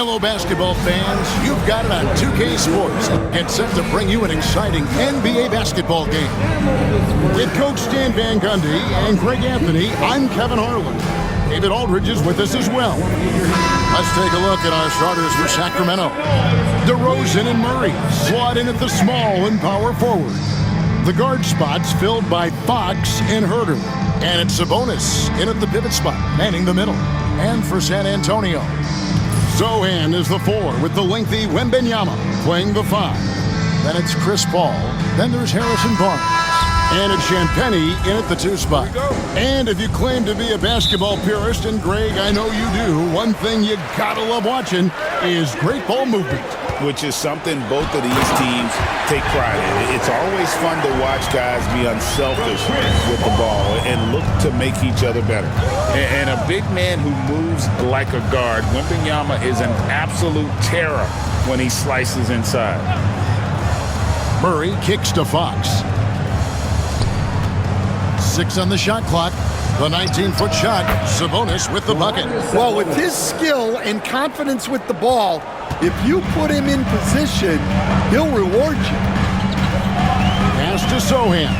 Hello, basketball fans. You've got it on 2K Sports. Get set to bring you an exciting NBA basketball game. With Coach Stan Van Gundy and Greg Anthony, I'm Kevin Harlan. David Aldridge is with us as well. Let's take a look at our starters for Sacramento. DeRozan and Murray slot in at the small and power forward. The guard spots filled by Fox and Herter. And it's Sabonis in at the pivot spot, manning the middle. And for San Antonio, Sohan is the 4 with the lengthy Wembanyama playing the 5. Then it's Chris Paul. Then there's Harrison Barnes. And it's Champagnie in at the 2 spot. And if you claim to be a basketball purist, and Greg, I know you do, one thing you gotta love watching is great ball movement. Which is something both of these teams take pride in. It's always fun to watch guys be unselfish with the ball and look to make each other better. And a big man who moves like a guard, Wembanyama is an absolute terror when he slices inside. Murray kicks to Fox. 6 on the shot clock. The 19-foot shot. Sabonis with the bucket. Well, with his skill and confidence with the ball, if you put him in position, he'll reward you. Pass to Sohan.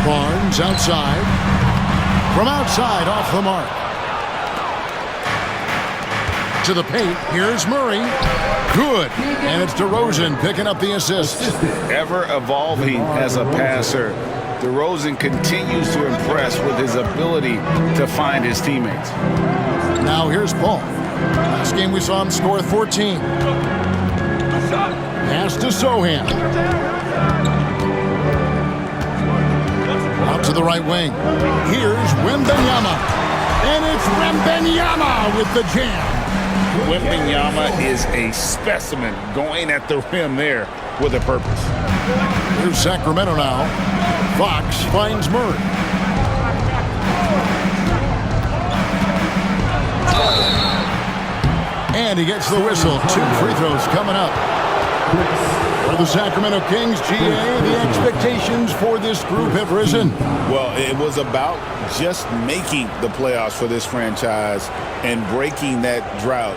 Barnes outside. From outside, off the mark. To the paint, here's Murray. Good. And it's DeRozan picking up the assist. Ever evolving as a passer, DeRozan continues to impress with his ability to find his teammates. Now here's Paul. Last game we saw him score 14. Pass to Sohan. Out to the right wing. Here's Wembanyama. And it's Wembanyama with the jam. Wembanyama is a specimen going at the rim there with a purpose. Here's Sacramento now. Fox finds Murray. And he gets the whistle. 2 free throws coming up. For the Sacramento Kings, GA, the expectations for this group have risen. Well, it was about just making the playoffs for this franchise and breaking that drought.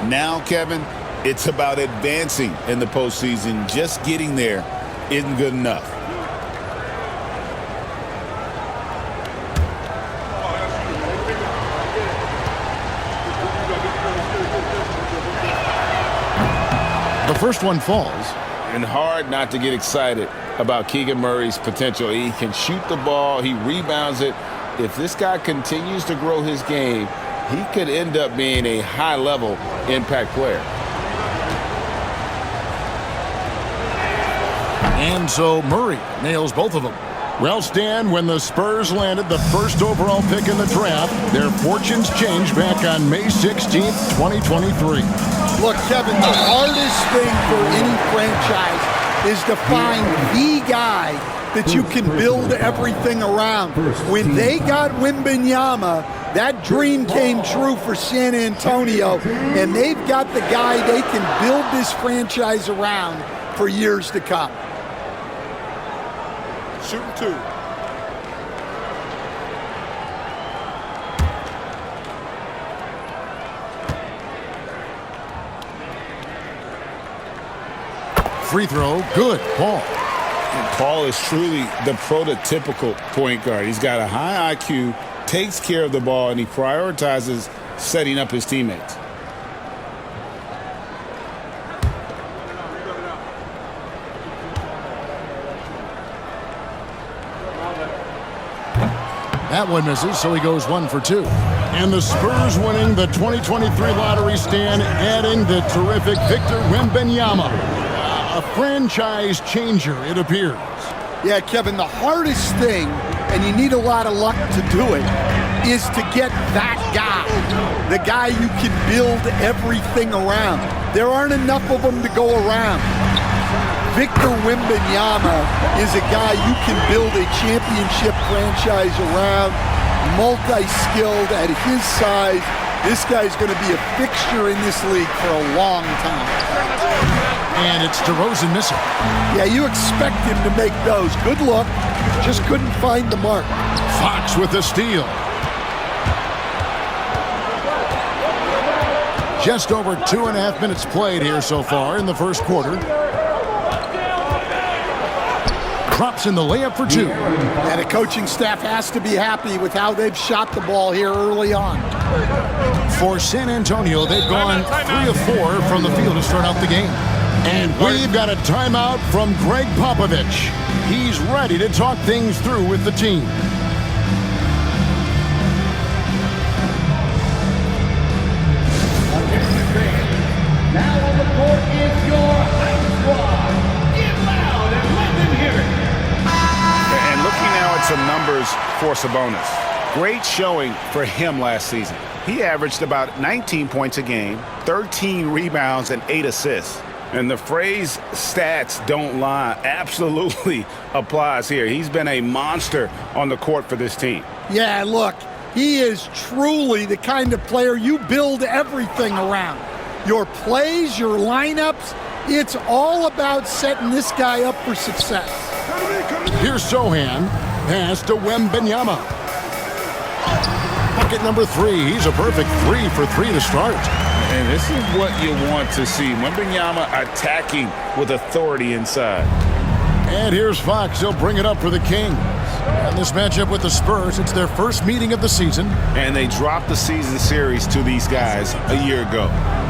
Now, Kevin, it's about advancing in the postseason. Just getting there isn't good enough. The first one falls. And hard not to get excited about Keegan Murray's potential. He can shoot the ball. He rebounds it. If this guy continues to grow his game, he could end up being a high-level impact player. And so Murray nails both of them. Well, Stan, when the Spurs landed the first overall pick in the draft, their fortunes changed back on May 16th, 2023. Look, Kevin, the hardest thing for any franchise is to find the guy that you can build everything around. When they got Wembanyama, that dream came true for San Antonio, and they've got the guy they can build this franchise around for years to come. Shooting 2. Free throw, good. Paul. Paul is truly the prototypical point guard. He's got a high IQ, takes care of the ball, and he prioritizes setting up his teammates. That one misses, so he goes 1 for 2. And the Spurs winning the 2023 lottery, Stan, adding the terrific Victor Wembanyama. A franchise changer, it appears. Yeah, Kevin, the hardest thing, and you need a lot of luck to do it, is to get that guy. The guy you can build everything around. There aren't enough of them to go around. Victor Wembanyama is a guy you can build a championship franchise around, multi-skilled at his size. This guy's going to be a fixture in this league for a long time. And it's DeRozan missing. Yeah, you expect him to make those. Good look, just couldn't find the mark. Fox with the steal. Just over 2.5 minutes played here so far in the first quarter. Drops in the layup for two. And the coaching staff has to be happy with how they've shot the ball here early on. For San Antonio, they've gone 3 of 4 from the field to start out the game. And we've got a timeout from Greg Popovich. He's ready to talk things through with the team. Now on the court is your high squad. Get loud and let them hear it. And looking now at some numbers for Sabonis. Great showing for him last season. He averaged about 19 points a game, 13 rebounds, and 8 assists. And the phrase stats don't lie absolutely applies here. He's been a monster on the court for this team. Yeah, look, he is truly the kind of player you build everything around. Your plays, your lineups, it's all about setting this guy up for success. Here's Sohan. Pass to Wembanyama. Bucket number 3. He's a perfect 3 for 3 to start. And this is what you want to see. Wembanyama attacking with authority inside. And here's Fox. He'll bring it up for the Kings. And this matchup with the Spurs, it's their first meeting of the season. And they dropped the season series to these guys a year ago.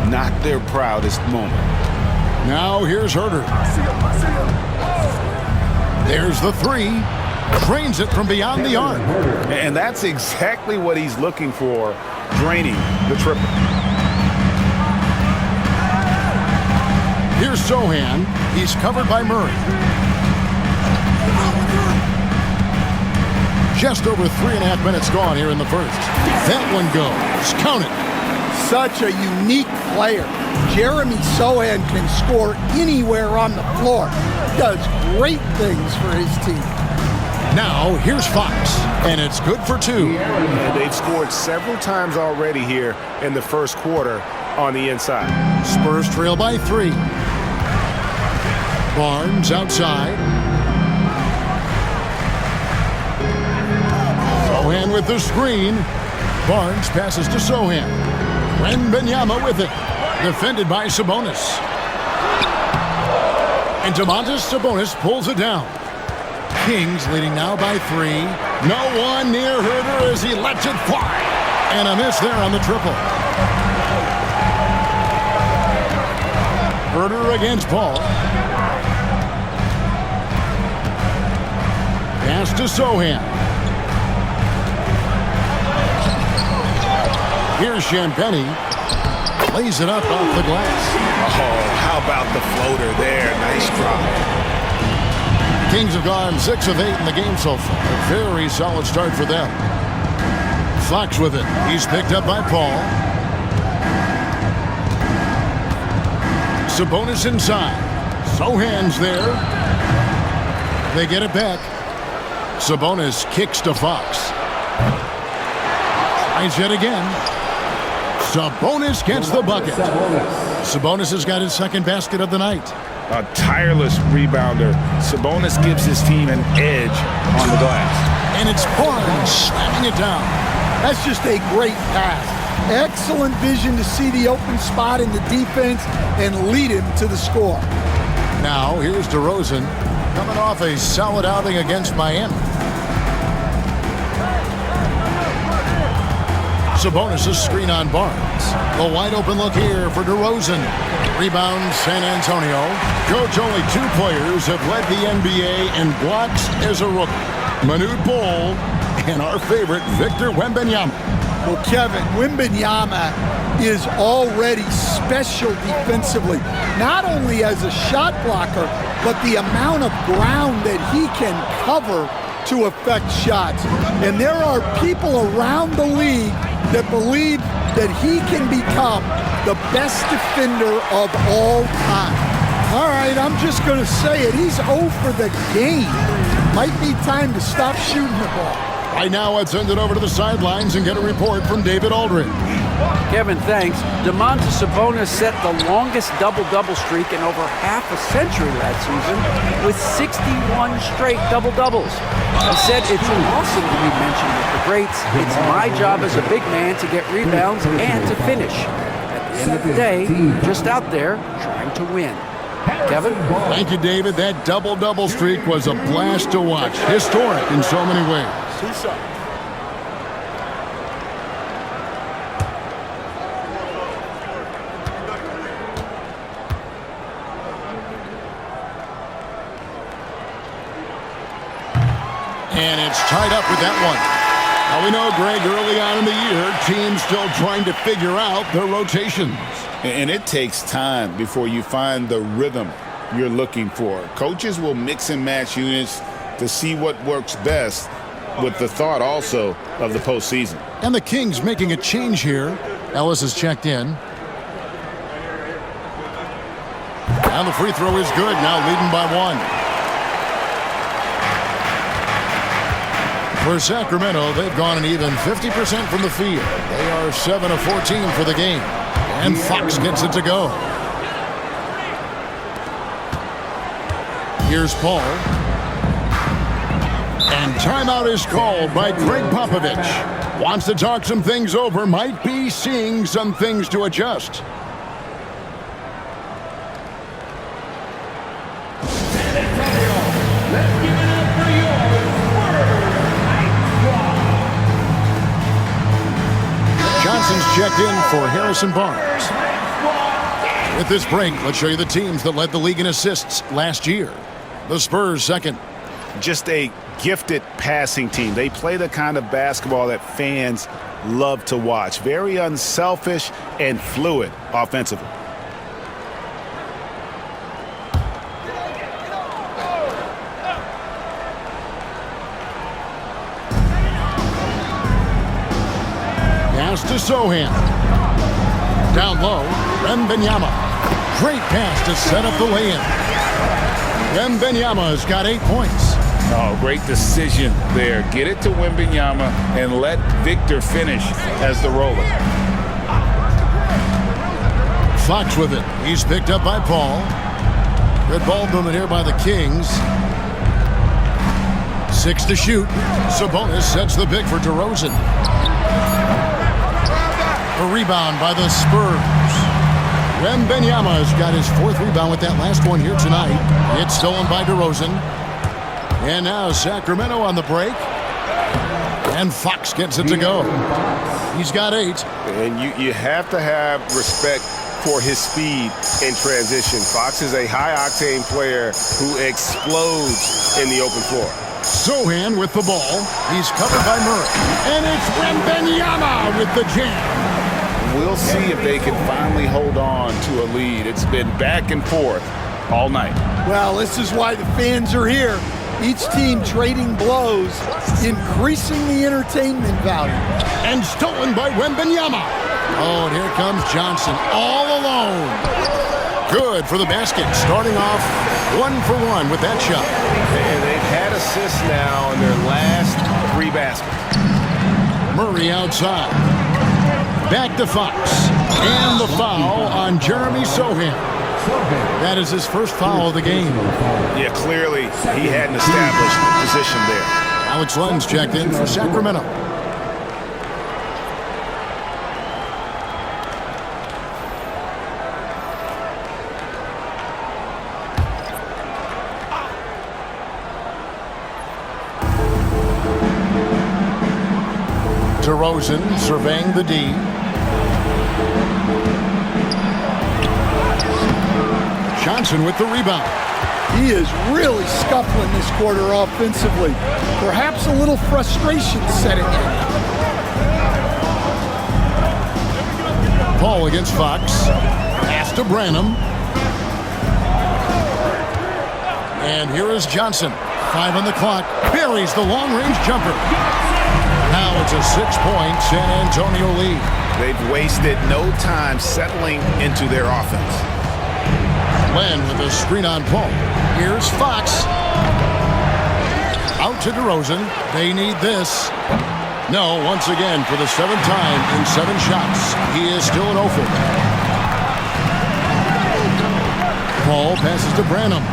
Not their proudest moment. Now here's Herter. There's the 3. Drains it from beyond the arc. And that's exactly what he's looking for, draining the triple. Here's Sohan. He's covered by Murray. Just over 3.5 minutes gone here in the first. That one goes. Count it. Such a unique player. Jeremy Sohan can score anywhere on the floor. Does great things for his team. Now, here's Fox, and it's good for 2. And they've scored several times already here in the first quarter on the inside. Spurs trail by 3. Barnes outside. Sohan with the screen. Barnes passes to Sohan. Wembanyama with it. Defended by Sabonis. And Domantas Sabonis pulls it down. Kings leading now by 3. No one near Herter as he lets it fly. And a miss there on the triple. Herter against Paul. Pass to Sohan. Here's Champagny. Lays it up off the glass. Oh, how about the floater there? Nice drop. Kings have gone 6 of 8 in the game so far. A very solid start for them. Fox with it. He's picked up by Paul. Sabonis inside. Sohan's there. They get it back. Sabonis kicks to Fox. Tries yet again. Sabonis gets the bucket. Sabonis has got his second basket of the night. A tireless rebounder. Sabonis gives his team an edge on the glass. And it's Barnes slamming it down. That's just a great pass. Excellent vision to see the open spot in the defense and lead him to the score. Now, here's DeRozan coming off a solid outing against Miami. Sabonis' screen on Barnes. A wide open look here for DeRozan. Rebound San Antonio. Coach, only 2 players have led the NBA in blocks as a rookie. Manute Bol and our favorite Victor Wembanyama. Well, Kevin, Wembanyama is already special defensively, not only as a shot blocker, but the amount of ground that he can cover to affect shots. And there are people around the league that believe that he can become the best defender of all time. All right, I'm just going to say it. He's 0 for the game. Might be time to stop shooting the ball. Right now, let's send it over to the sidelines and get a report from David Aldridge. Kevin, thanks. Domantas Sabonis set the longest double-double streak in over half a century last season with 61 straight double-doubles. He said it's awesome to be mentioned with the greats. It's my job as a big man to get rebounds and to finish. At End of the day, just out there trying to win. Kevin? Thank you, David. That double-double streak was a blast to watch. Historic in so many ways. And it's tied up with that one. Now we know, Greg, early on in the year, teams still trying to figure out their rotations. And it takes time before you find the rhythm you're looking for. Coaches will mix and match units to see what works best, with the thought also of the postseason. And the Kings making a change here. Ellis has checked in. And the free throw is good, now leading by one. For Sacramento, they've gone an even 50% from the field. They are 7 of 14 for the game. And Fox gets it to go. Here's Paul. And timeout is called by Greg Popovich. Wants to talk some things over, might be seeing some things to adjust. Johnson's checked in for Harrison Barnes. With this break, let's show you the teams that led the league in assists last year. The Spurs second. Just a gifted passing team. They play the kind of basketball that fans love to watch. Very unselfish and fluid offensively. Pass to Sohan. Down low, Wembanyama. Great pass to set up the lay-in. Wembanyama's got 8 points. Oh, great decision there. Get it to Wembanyama and let Victor finish as the roller. Fox with it. He's picked up by Paul. Good ball movement here by the Kings. 6 to shoot. Sabonis sets the pick for DeRozan. A rebound by the Spurs. Wembanyama's got his 4th rebound with that last one here tonight. It's stolen by DeRozan. And now Sacramento on the break. And Fox gets it to go. He's got 8. And you have to have respect for his speed in transition. Fox is a high-octane player who explodes in the open floor. Sohan with the ball. He's covered by Murray. And it's Wembanyama with the jam. We'll see if they can finally hold on to a lead. It's been back and forth all night. Well, this is why the fans are here. Each team trading blows, increasing the entertainment value. And stolen by Wembanyama. Oh, and here comes Johnson all alone. Good for the basket. Starting off 1 for 1 with that shot. And they've had assists now in their last 3 baskets. Murray outside. Back to Fox. And the foul on Jeremy Sohan. That is his first foul of the game. Yeah, clearly he had an established position there. Alex Len's checked in for Sacramento. DeRozan surveying the D. Johnson with the rebound. He is really scuffling this quarter offensively. Perhaps a little frustration setting in. Paul against Fox. Pass to Branham. And here is Johnson. 5 on the clock. Buries the long-range jumper. Now it's a 6-point San Antonio lead. They've wasted no time settling into their offense. Len with a screen on Paul. Here's Fox. Out to DeRozan. They need this. No, once again, for the 7th time in 7 shots. He is still an 0 for. Paul passes to Branham.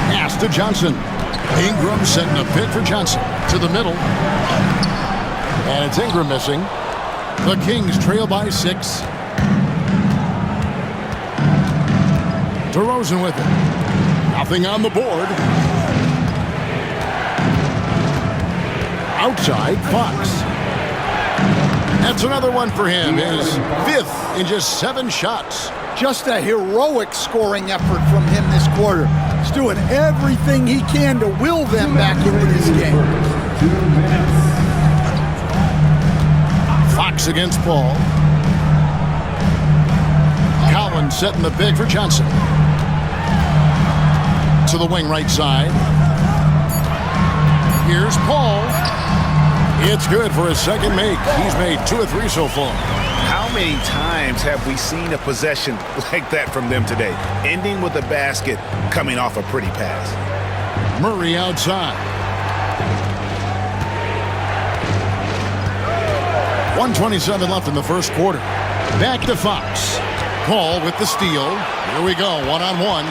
Pass to Johnson. Ingram setting a pick for Johnson. To the middle. And it's Ingram missing. The Kings trail by 6. DeRozan with it. Nothing on the board. Outside, Fox. That's another one for him. His 5th in just 7 shots. Just a heroic scoring effort from him this quarter. He's doing everything he can to will them back into this game. Fox against Paul. Collins setting the pick for Johnson. To the wing right side. Here's Paul. It's good for his second make. He's made 2 or 3 so far. How many times have we seen a possession like that from them today? Ending with a basket, coming off a pretty pass. Murray outside. 1:27 left in the first quarter. Back to Fox. Paul with the steal. Here we go, one-on-one.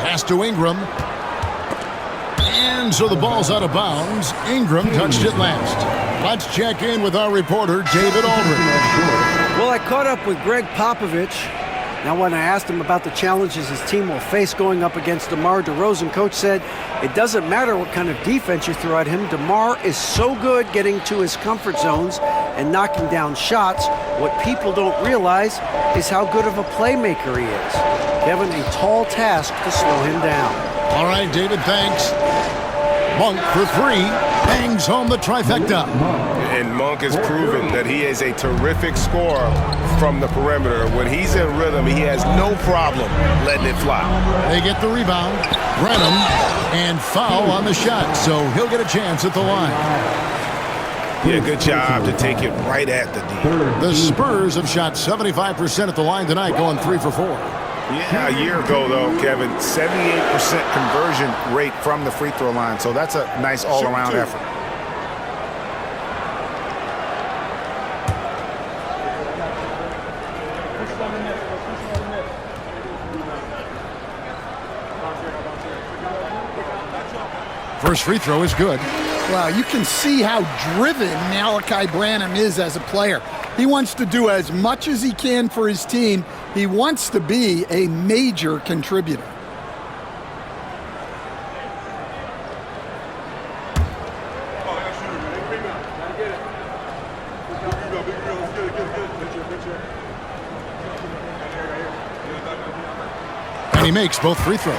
Pass to Ingram. And so the ball's out of bounds. Ingram touched it last. Let's check in with our reporter, David Aldridge. Well, I caught up with Greg Popovich. Now, when I asked him about the challenges his team will face going up against DeMar DeRozan, Coach said it doesn't matter what kind of defense you throw at him. DeMar is so good getting to his comfort zones and knocking down shots. What people don't realize is how good of a playmaker he is. Kevin, a tall task to slow him down. All right, David, thanks. Monk for 3. Bangs home the trifecta. And Monk has proven that he is a terrific scorer from the perimeter. When he's in rhythm, he has no problem letting it fly. They get the rebound. Branham and foul on the shot, so he'll get a chance at the line. Yeah, good job to take it right at the D. The Spurs have shot 75% at the line tonight, going 3 for 4. Yeah, a year ago, though, Kevin, 78% conversion rate from the free throw line. So that's a nice all-around effort. First free throw is good. Wow, you can see how driven Malachi Branham is as a player. He wants to do as much as he can for his team. He wants to be a major contributor. And he makes both free throws.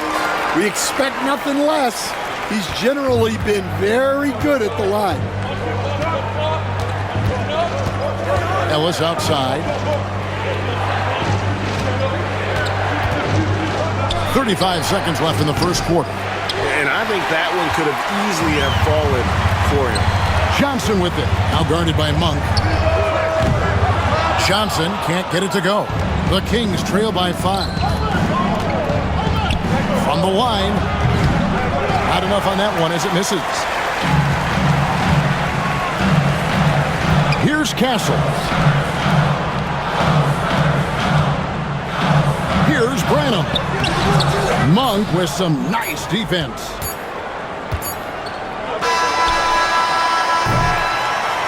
We expect nothing less. He's generally been very good at the line. Ellis outside. 35 seconds left in the first quarter. And I think that one could have easily have fallen for him. Johnson with it. Now guarded by Monk. Johnson can't get it to go. The Kings trail by 5. From the line. Not enough on that one as it misses. Here's Castles. Here's Branham. Monk with some nice defense.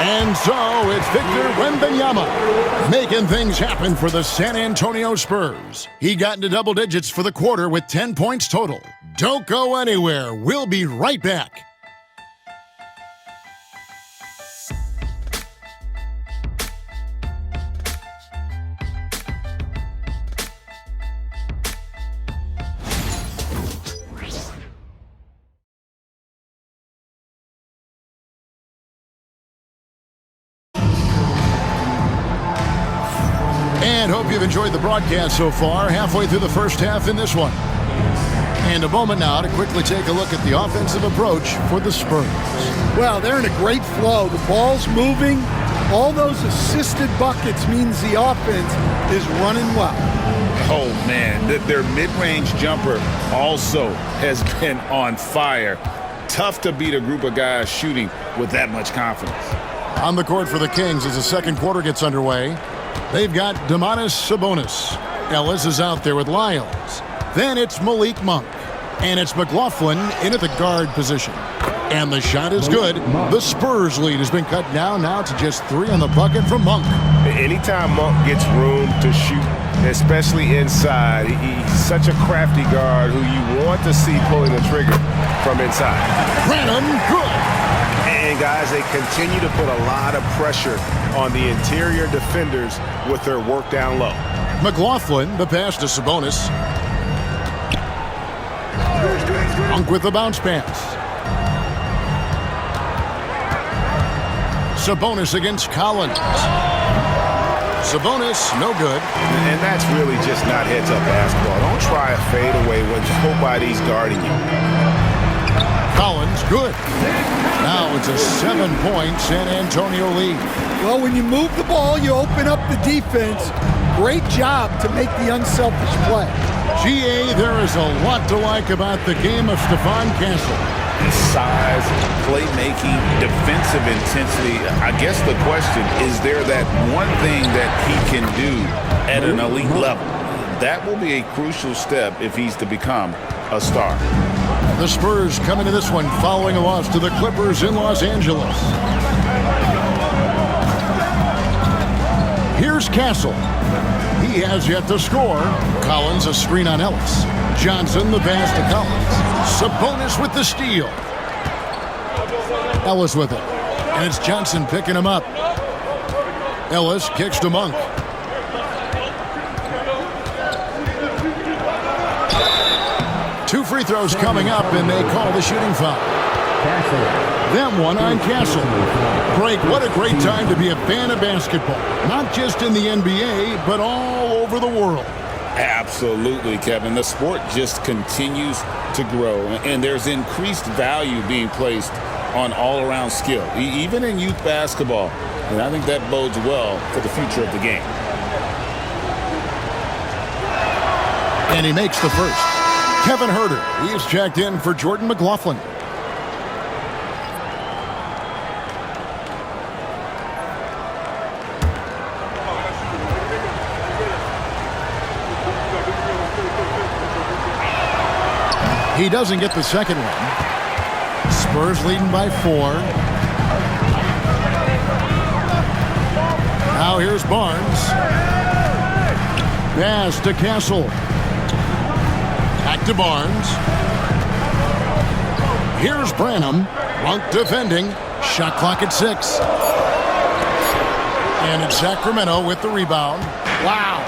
And so it's Victor Wembanyama making things happen for the San Antonio Spurs. He got into double digits for the quarter with 10 points total. Don't go anywhere. We'll be right back. And hope you've enjoyed the broadcast so far, halfway through the first half in this one. And a moment now to quickly take a look at the offensive approach for the Spurs. Well, they're in a great flow. The ball's moving. All those assisted buckets means the offense is running well. Oh, man, their mid-range jumper also has been on fire. Tough to beat a group of guys shooting with that much confidence. On the court for the Kings as the second quarter gets underway. They've got Domantas Sabonis. Ellis is out there with Lyles. Then it's Malik Monk. And it's McLaughlin in at the guard position. And the shot is good. The Spurs lead has been cut down now to just 3 on the bucket from Monk. Anytime Monk gets room to shoot, especially inside, he's such a crafty guard who you want to see pulling the trigger from inside. Branham, good. And guys, they continue to put a lot of pressure on the interior defenders with their work down low. McLaughlin, the pass to Sabonis. Monk with the bounce pass. Sabonis against Collins. Sabonis, no good. And that's really just not heads-up basketball. Don't try a fadeaway when nobody's guarding you. Collins, good. Now it's a 7-point San Antonio lead. Well, when you move the ball, you open up the defense. Great job to make the unselfish play. GA, there is a lot to like about the game of Stephon Castle. Size, playmaking, defensive intensity. I guess the question, is there that one thing that he can do at an elite level? That will be a crucial step if he's to become a star. The Spurs come into this one following a loss to the Clippers in Los Angeles. Here's Castle. He has yet to score. Collins a screen on Ellis. Johnson the pass to Collins. Sabonis with the steal. Ellis with it. And it's Johnson picking him up. Ellis kicks to Monk. Two free throws coming up, and they call the shooting foul. Them one on Castle. Greg, what a great time to be a fan of basketball. Not just in the NBA, but all over the world. Absolutely, Kevin. The sport just continues to grow, and there's increased value being placed on all-around skill, even in youth basketball. And I think that bodes well for the future of the game. And he makes the first. Kevin Herter, he's checked in for Jordan McLaughlin. He doesn't get the second one. Spurs leading by 4. Now here's Barnes. Pass to Castle. Back to Barnes. Here's Branham. Monk defending. Shot clock at 6. And it's Sacramento with the rebound. Wow.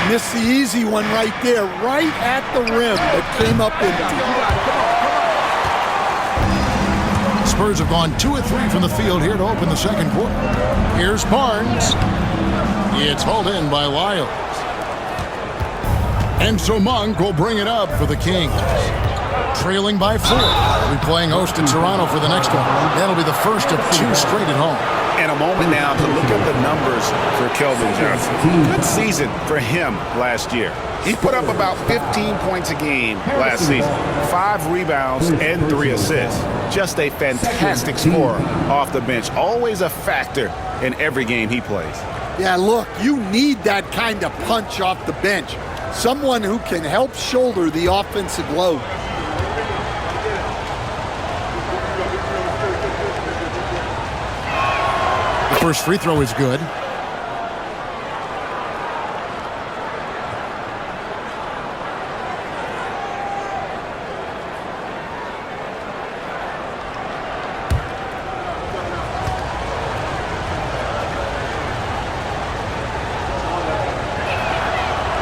Missed the easy one right there, right at the rim, but came up empty. Spurs have gone 2 of 3 from the field here to open the second quarter. Here's Barnes. It's hauled in by Lyles. And so Monk will bring it up for the Kings. Trailing by 4. We'll be playing host to Toronto for the next one. That'll be the first of 2 straight at home. And a moment now to look at the numbers for Kelvin Johnson. Good season for him last year. He put up about 15 points a game last season. 5 rebounds and 3 assists. Just a fantastic scorer off the bench. Always a factor in every game he plays. Yeah, look, you need that kind of punch off the bench. Someone who can help shoulder the offensive load. The first free throw is good.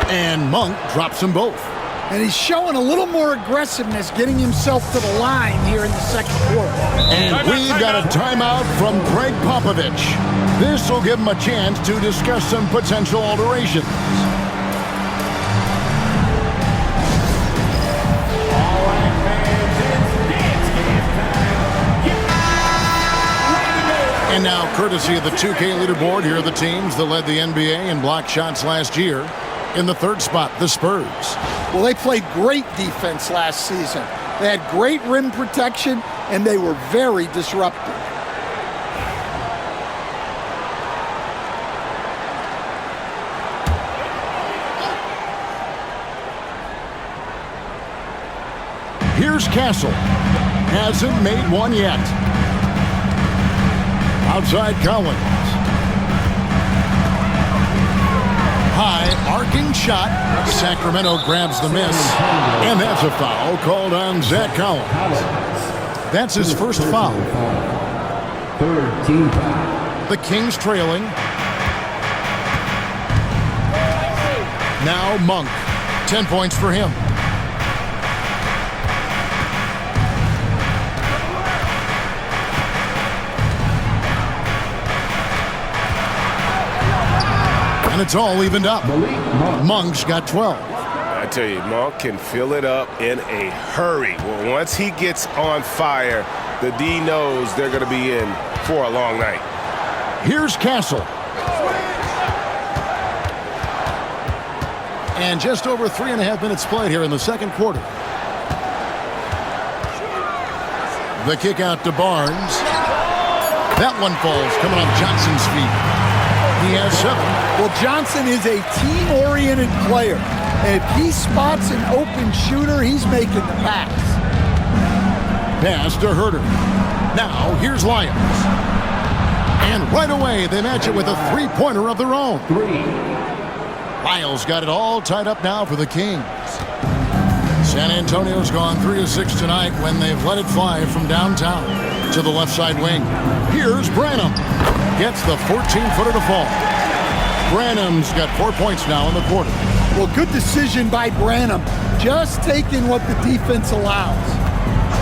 And Monk drops them both. And he's showing a little more aggressiveness, getting himself to the line here in the second quarter. And we've got a timeout from Greg Popovich. This will give him a chance to discuss some potential alterations. And now, courtesy of the 2K leaderboard, here are the teams that led the NBA in block shots last year. In the third spot, the Spurs. Well, they played great defense last season. They had great rim protection, and they were very disruptive. Here's Castle. Hasn't made one yet. Outside Collins. High arcing shot. Sacramento grabs the miss. And that's a foul called on Zach Collins. That's his first foul. The Kings trailing. Now Monk. 10 points for him. And it's all evened up. Monk's got 12. I tell you, Monk can fill it up in a hurry. Well, once he gets on fire, the D knows they're going to be in for a long night. Here's Castle. And just over 3.5 minutes played here in the second quarter. The kick out to Barnes. That one falls, coming off Johnson's feet. He has 7. Well, Johnson is a team-oriented player. And if he spots an open shooter, he's making the pass. Pass to Herter. Now, here's Lyons. And right away, they match it with a three-pointer of their own. Lyles got it all tied up now for the Kings. San Antonio's gone 3 of 6 tonight when they've let it fly from downtown to the left side wing. Here's Branham. Gets the 14-footer to fall. Branham's got 4 points now in the quarter. Well, good decision by Branham. Just taking what the defense allows.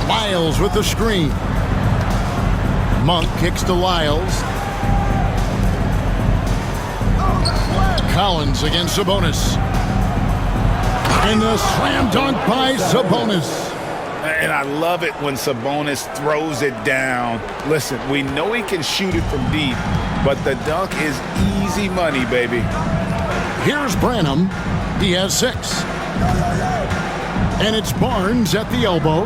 Lyles with the screen. Monk kicks to Lyles. Collins against Sabonis. And the slam dunk by Sabonis. And I love it when Sabonis throws it down. Listen, we know he can shoot it from deep, but the dunk is easy money, baby. Here's Branham. He has 6. And it's Barnes at the elbow.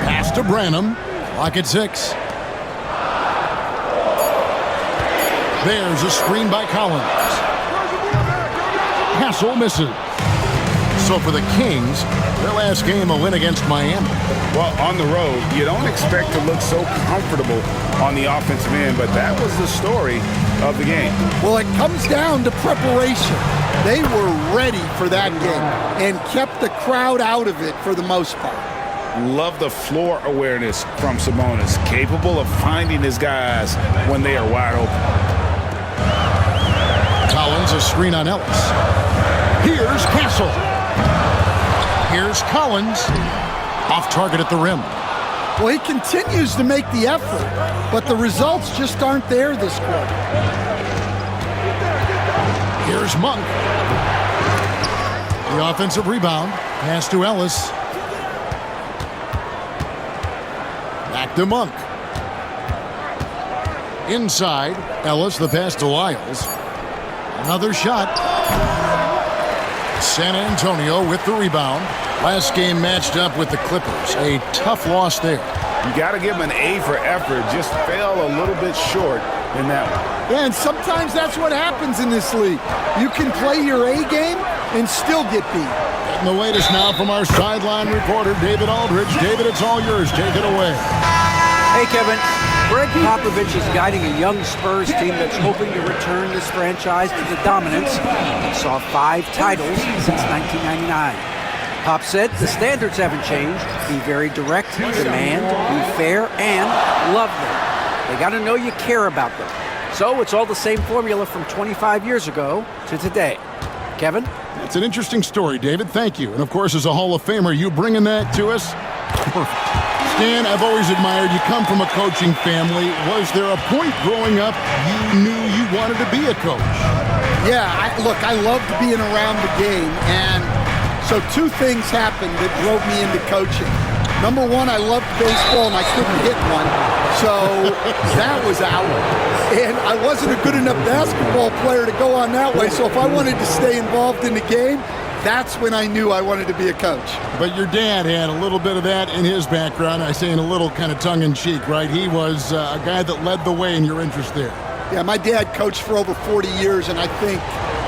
Pass to Branham. Clock at 6. There's a screen by Collins. Castle misses. So for the Kings, their last game a win against Miami. Well, on the road, you don't expect to look so comfortable on the offensive end, but that was the story of the game. Well, it comes down to preparation. They were ready for that game and kept the crowd out of it for the most part. Love the floor awareness from Sabonis, capable of finding his guys when they are wide open. Collins, a screen on Ellis. Here's Castle. Here's Collins. Off target at the rim. Well, he continues to make the effort, but the results just aren't there this quarter. Here's Monk. The offensive rebound. Pass to Ellis. Back to Monk. Inside. Ellis, the pass to Lyles. Another shot. San Antonio with the rebound. Last game matched up with the Clippers. A tough loss there. You got to give him an A for effort. Just fell a little bit short in that one. Yeah, and sometimes that's what happens in this league. You can play your A game and still get beat. Getting the latest now from our sideline reporter, David Aldridge. David, it's all yours. Take it away. Hey, Kevin. Greg Popovich is guiding a young Spurs team that's hoping to return this franchise to the dominance that saw 5 titles since 1999. Pop said the standards haven't changed. Be very direct, demand, be fair, and love them. They got to know you care about them. So it's all the same formula from 25 years ago to today. Kevin? It's an interesting story, David. Thank you. And, of course, as a Hall of Famer, you bringing that to us? Perfect. Stan, I've always admired you. Come from a coaching family. Was there a point growing up you knew you wanted to be a coach? Yeah, I loved being around the game, and so 2 things happened that drove me into coaching. Number 1, I loved baseball, and I couldn't hit one, so that was out. And I wasn't a good enough basketball player to go on that way, so if I wanted to stay involved in the game, that's when I knew I wanted to be a coach. But your dad had a little bit of that in his background. I say in a little kind of tongue-in-cheek, right? He was a guy that led the way in your interest there. Yeah, my dad coached for over 40 years, and I think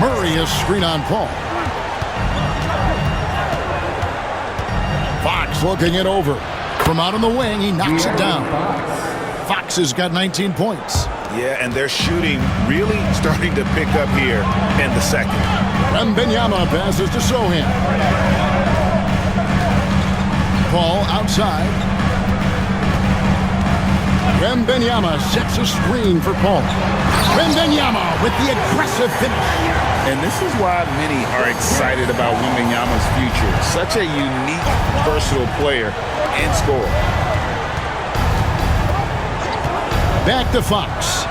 Murray is screen on Paul. Fox looking it over. From out on the wing, he knocks it down. Fox has got 19 points. Yeah, and their shooting really starting to pick up here in the second. Wembanyama passes to Sohan. Paul outside. Wembanyama sets a screen for Paul. Wembanyama with the aggressive finish. And this is why many are excited about Wembanyama's future. Such a unique, versatile player and scorer. Back to Fox.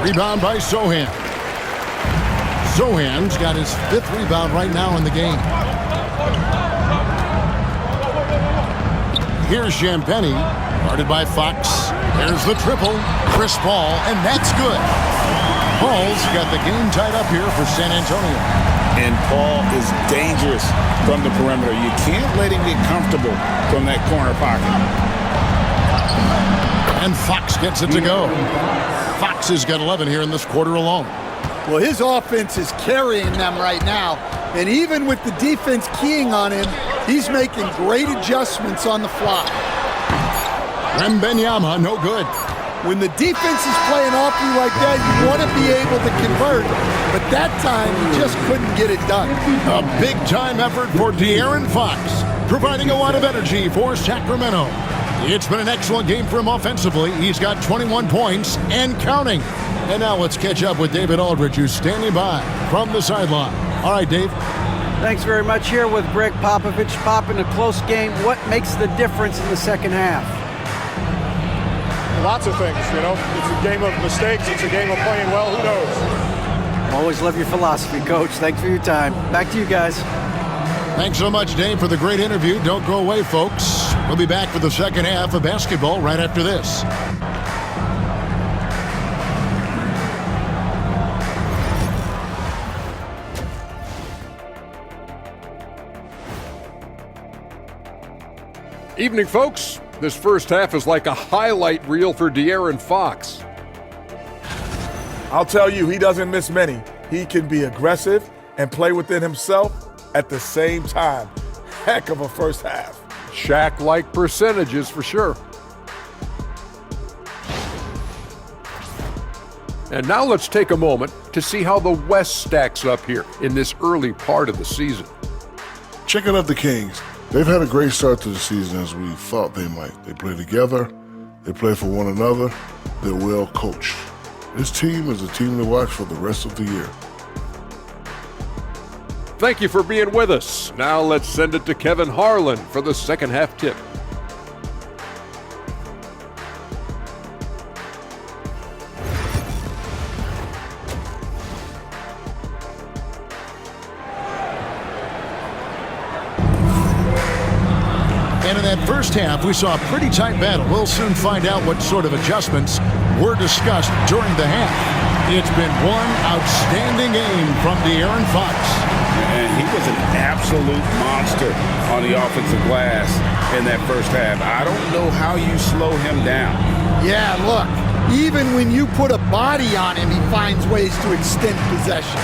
Rebound by Sohan. Sohan's got his 5th rebound right now in the game. Here's Champagny, guarded by Fox. There's the triple. Chris Paul, and that's good. Paul's got the game tied up here for San Antonio. And Paul is dangerous from the perimeter. You can't let him get comfortable from that corner pocket. And Fox gets it to go. Fox has got 11 here in this quarter alone. Well, his offense is carrying them right now. And even with the defense keying on him, he's making great adjustments on the fly. Wembanyama, no good. When the defense is playing off you like that, you want to be able to convert. But that time, he just couldn't get it done. A big-time effort for De'Aaron Fox, providing a lot of energy for Sacramento. It's been an excellent game for him offensively. He's got 21 points and counting. And now let's catch up with David Aldridge, who's standing by from the sideline. All right, Dave. Thanks very much. Here with Greg Popovich. Pop, in a close game, what makes the difference in the second half? Lots of things, you know. It's a game of mistakes. It's a game of playing well. Who knows? Always love your philosophy, Coach. Thanks for your time. Back to you guys. Thanks so much, Dave, for the great interview. Don't go away, folks. We'll be back for the second half of basketball right after this. Evening, folks. This first half is like a highlight reel for De'Aaron Fox. I'll tell you, he doesn't miss many. He can be aggressive and play within himself at the same time. Heck of a first half. Shaq-like percentages for sure. And now let's take a moment to see how the West stacks up here in this early part of the season. Checking out the Kings. They've had a great start to the season as we thought they might. They play together, they play for one another, they're well coached. This team is a team to watch for the rest of the year. Thank you for being with us. Now let's send it to Kevin Harlan for the second half tip. And in that first half, we saw a pretty tight battle. We'll soon find out what sort of adjustments were discussed during the half. It's been one outstanding game from De'Aaron Fox. And he was an absolute monster on the offensive glass in that first half. I don't know how you slow him down. Yeah, look, even when you put a body on him, he finds ways to extend possession.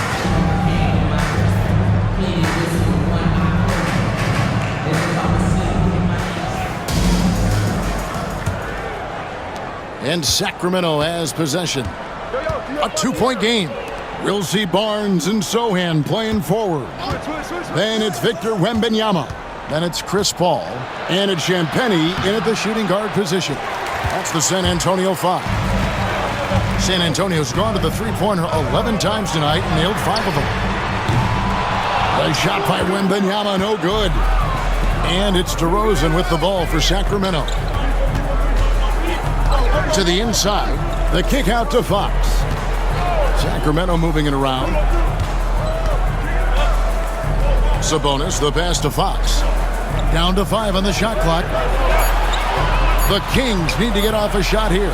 And Sacramento has possession. A 2-point game. We'll see Barnes and Sohan playing forward. Then it's Victor Wembanyama. Then it's Chris Paul. And it's Champagny in at the shooting guard position. That's the San Antonio 5. San Antonio's gone to the three-pointer 11 times tonight and nailed 5 of them. The shot by Wembanyama, no good. And it's DeRozan with the ball for Sacramento. To the inside, the kick out to Fox. Sacramento moving it around. Sabonis, the pass to Fox. Down to 5 on the shot clock. The Kings need to get off a shot here.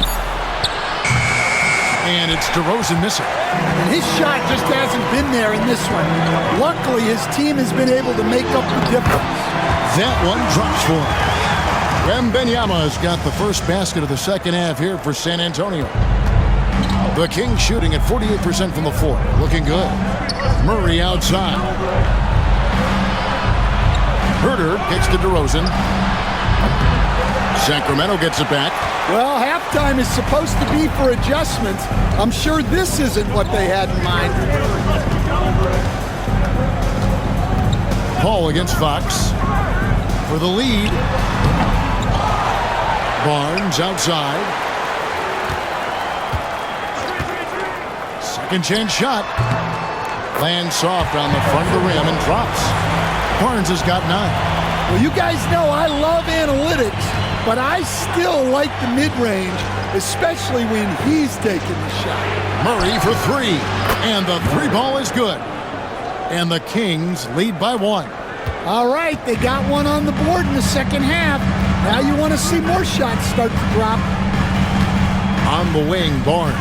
And it's DeRozan missing. And his shot just hasn't been there in this one. Luckily, his team has been able to make up the difference. That one drops for him. Wembanyama's got the first basket of the second half here for San Antonio. The Kings shooting at 48% from the floor. Looking good. Murray outside. Herter kicks to DeRozan. Sacramento gets it back. Well, halftime is supposed to be for adjustments. I'm sure this isn't what they had in mind. Paul against Fox. For the lead. Barnes outside. Second chance shot. Lands soft on the front of the rim and drops. Barnes has got 9. Well, you guys know I love analytics, but I still like the mid-range, especially when he's taking the shot. Murray for 3. And the 3 ball is good. And the Kings lead by 1. All right, they got one on the board in the second half. Now you want to see more shots start to drop. On the wing, Barnes.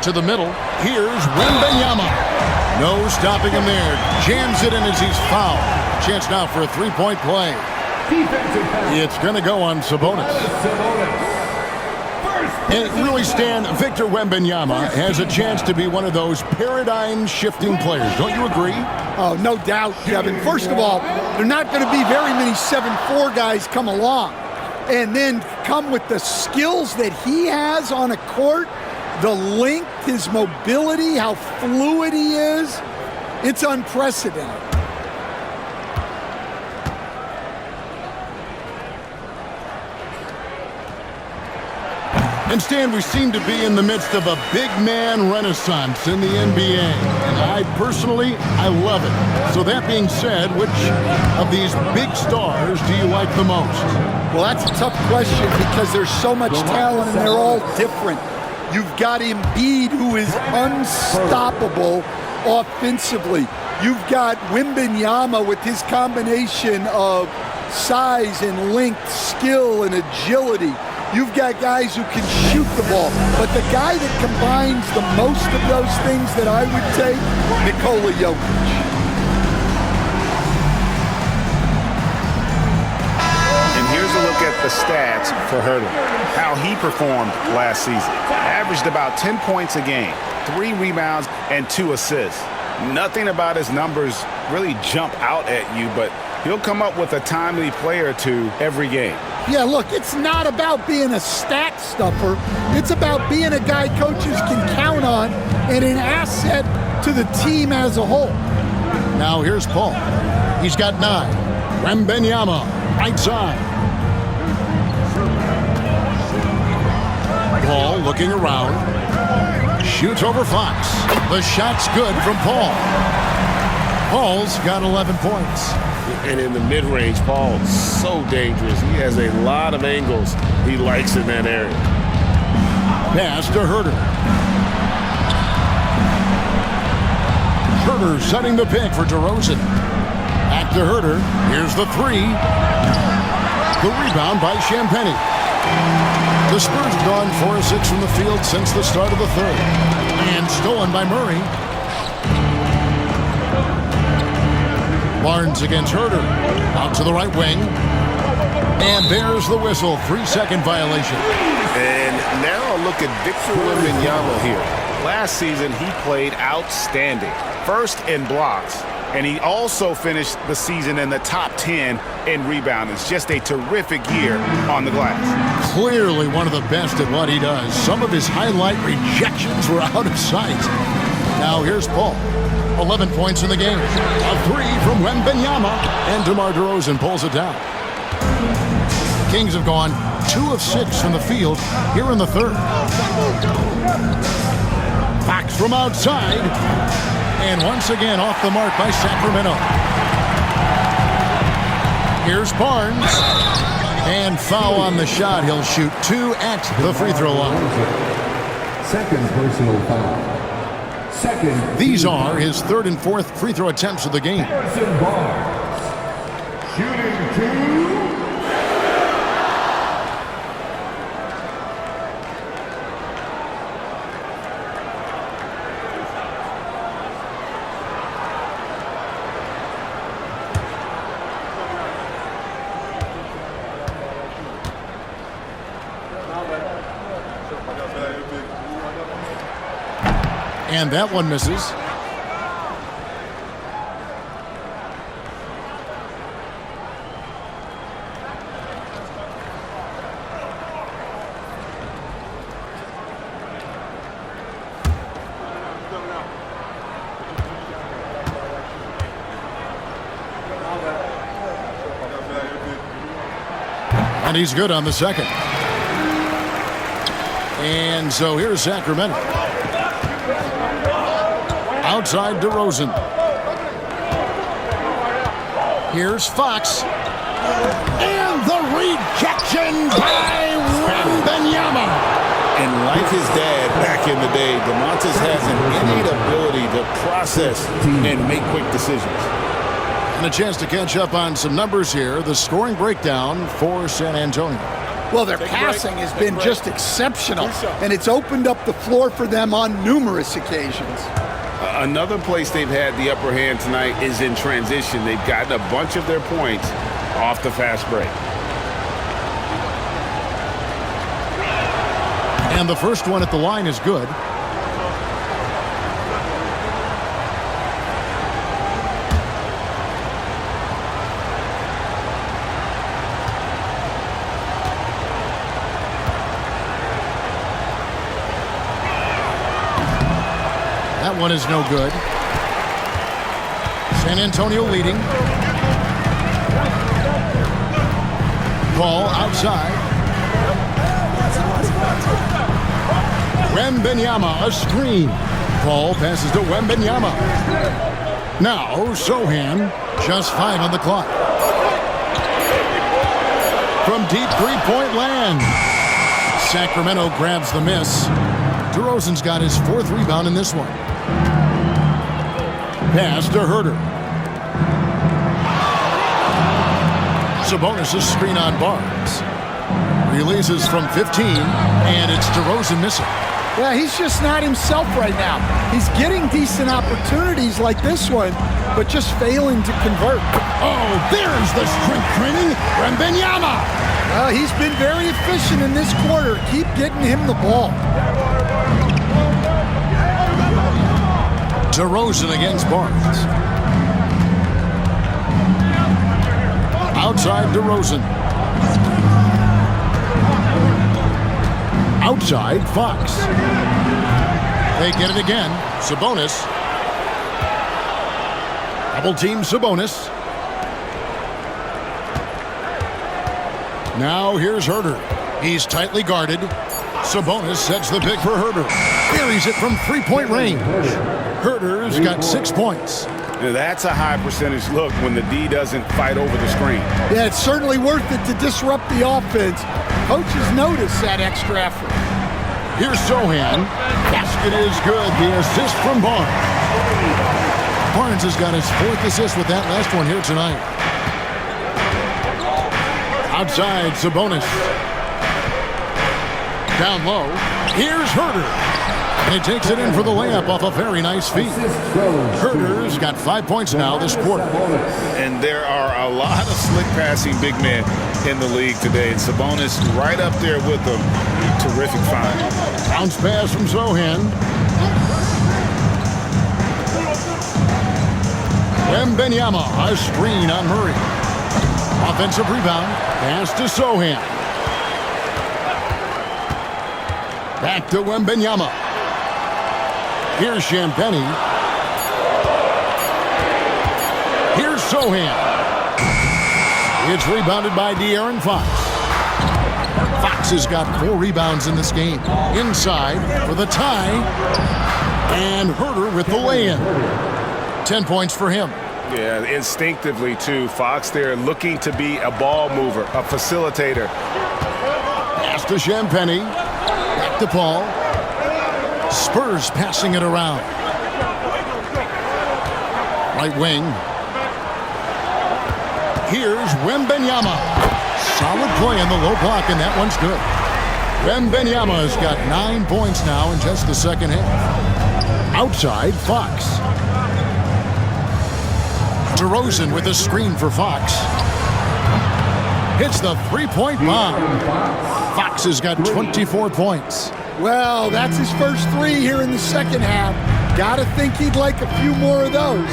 To the middle. Here's Wembanyama. No stopping him there. Jams it in as he's fouled. Chance now for a 3-point play. It's going to go on Sabonis. And really, Stan, Victor Wembanyama has a chance to be one of those paradigm-shifting players. Don't you agree? Oh, no doubt, Kevin. First of all, there are not going to be very many 7'4" guys come along and then come with the skills that he has on a court, the length, his mobility, how fluid he is. It's unprecedented. And Stan, we seem to be in the midst of a big man renaissance in the NBA. And I love it. So that being said, which of these big stars do you like the most? Well, that's a tough question because there's so much talent and they're all different. You've got Embiid, who is unstoppable offensively. You've got Wembanyama with his combination of size and length, skill and agility. You've got guys who can shoot the ball. But the guy that combines the most of those things that I would take, Nikola Jokic. And here's a look at the stats for Herter. How he performed last season. Averaged about 10 points a game, 3 rebounds, and 2 assists. Nothing about his numbers really jump out at you, but he'll come up with a timely play or two every game. Yeah, look, it's not about being a stat stuffer. It's about being a guy coaches can count on and an asset to the team as a whole. Now here's Paul. He's got 9. Wembanyama, right side. Paul looking around. Shoots over Fox. The shot's good from Paul. Paul's got 11 points. And in the mid-range, Paul's so dangerous. He has a lot of angles he likes in that area. Pass to Herter. Herter setting the pick for DeRozan. Back to Herter. Here's the 3. The rebound by Champagnie. The Spurs have gone 4 of 6 from the field since the start of the third. And stolen by Murray. Barnes against Herter. Out to the right wing. And there's the whistle. 3-second violation. And now a look at Victor Wembanyama here. Last season, he played outstanding. First in blocks. And he also finished the season in the top 10 in rebounding. It's just a terrific year on the glass. Clearly one of the best at what he does. Some of his highlight rejections were out of sight. Now here's Paul. 11 points in the game. A 3 from Wembanyama. And DeMar DeRozan pulls it down. Kings have gone 2 of 6 from the field here in the third. Fox from outside. And once again off the mark by Sacramento. Here's Barnes. And foul on the shot. He'll shoot 2 at the free throw line. Second personal foul. These are his 3rd and 4th free throw attempts of the game. Shooting 2. And that one misses. And he's good on the second. And so here's Sacramento. Outside DeRozan. Here's Fox. And the rejection by Wembanyama. And like his dad back in the day, DeMontis has an innate ability to process and make quick decisions. And a chance to catch up on some numbers here. The scoring breakdown for San Antonio. Well, their passing has been just exceptional, and it's opened up the floor for them on numerous occasions. Another place they've had the upper hand tonight is in transition. They've gotten a bunch of their points off the fast break. And the first one at the line is good. That one is no good. San Antonio leading. Ball outside. Wembanyama, a screen. Ball passes to Wembanyama. Now Sohan, just 5 on the clock. From deep three-point land. Sacramento grabs the miss. DeRozan's got his 4th rebound in this one. Pass to Herter. Sabonis' screen on Barnes. Releases from 15, and it's DeRozan missing. Yeah, he's just not himself right now. He's getting decent opportunities like this one, but just failing to convert. Oh, there's the strength training. Wembanyama. He's been very efficient in this quarter. Keep getting him the ball. DeRozan against Barnes. Outside DeRozan. Outside Fox. They get it again. Sabonis. Double team Sabonis. Now here's Herter. He's tightly guarded. Sabonis sets the pick for Herter. Buries it from three-point range. Herter's got 6 points. Now that's a high percentage look when the D doesn't fight over the screen. Yeah, it's certainly worth it to disrupt the offense. Coaches notice that extra effort. Here's Sohan. Basket is good. The assist from Barnes. Barnes has got his 4th assist with that last one here tonight. Outside, Sabonis. Down low. Here's Herter. And he takes it in for the layup off a very nice feed. Herter's got 5 points now this quarter. And there are a lot of slick passing big men in the league today. And Sabonis right up there with them. Terrific find. Bounce pass from Sohan. Wembanyama, a screen on Murray. Offensive rebound. Pass to Sohan. Back to Wembanyama. Here's Champagnie. Here's Sohan. It's rebounded by De'Aaron Fox. Fox has got 4 rebounds in this game. Inside for the tie. And Herter with the lay-in. 10 points for him. Yeah, instinctively, too. Fox there looking to be a ball mover, a facilitator. Pass to Champagnie. Back to Paul. Spurs passing it around. Right wing. Here's Wembanyama. Solid play in the low block, and that one's good. Wembanyama has got 9 points now in just the second half. Outside, Fox. DeRozan with a screen for Fox. Hits the three-point bomb. Fox has got 24 points. Well, that's his first 3 here in the second half. Gotta think he'd like a few more of those.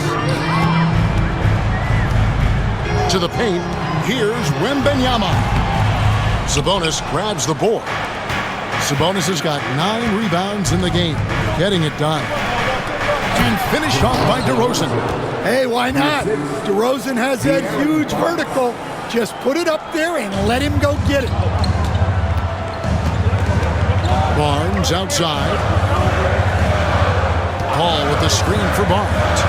To the paint, here's Wembanyama. Sabonis grabs the board. Sabonis has got 9 rebounds in the game, getting it done. And finished off by DeRozan. Hey, why not? DeRozan has that huge vertical. Just put it up there and let him go get it. Barnes outside. Paul with the screen for Barnes.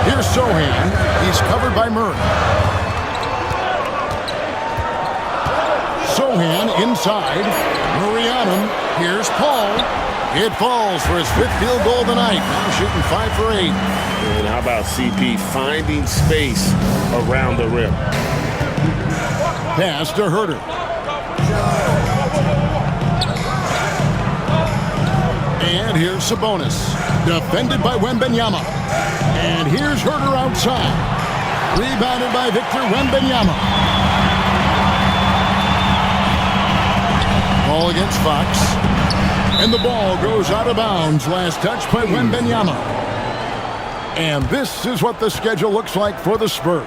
Here's Sohan. He's covered by Murray. Sohan inside. Murray on him. Here's Paul. It falls for his 5th field goal of the night. Now shooting 5 for 8. And how about CP finding space around the rim? Pass to Herter. And here's Sabonis. Defended by Wembanyama. And here's Herter outside. Rebounded by Victor Wembanyama. Ball against Fox. And the ball goes out of bounds. Last touch by Wembanyama. And this is what the schedule looks like for the Spurs.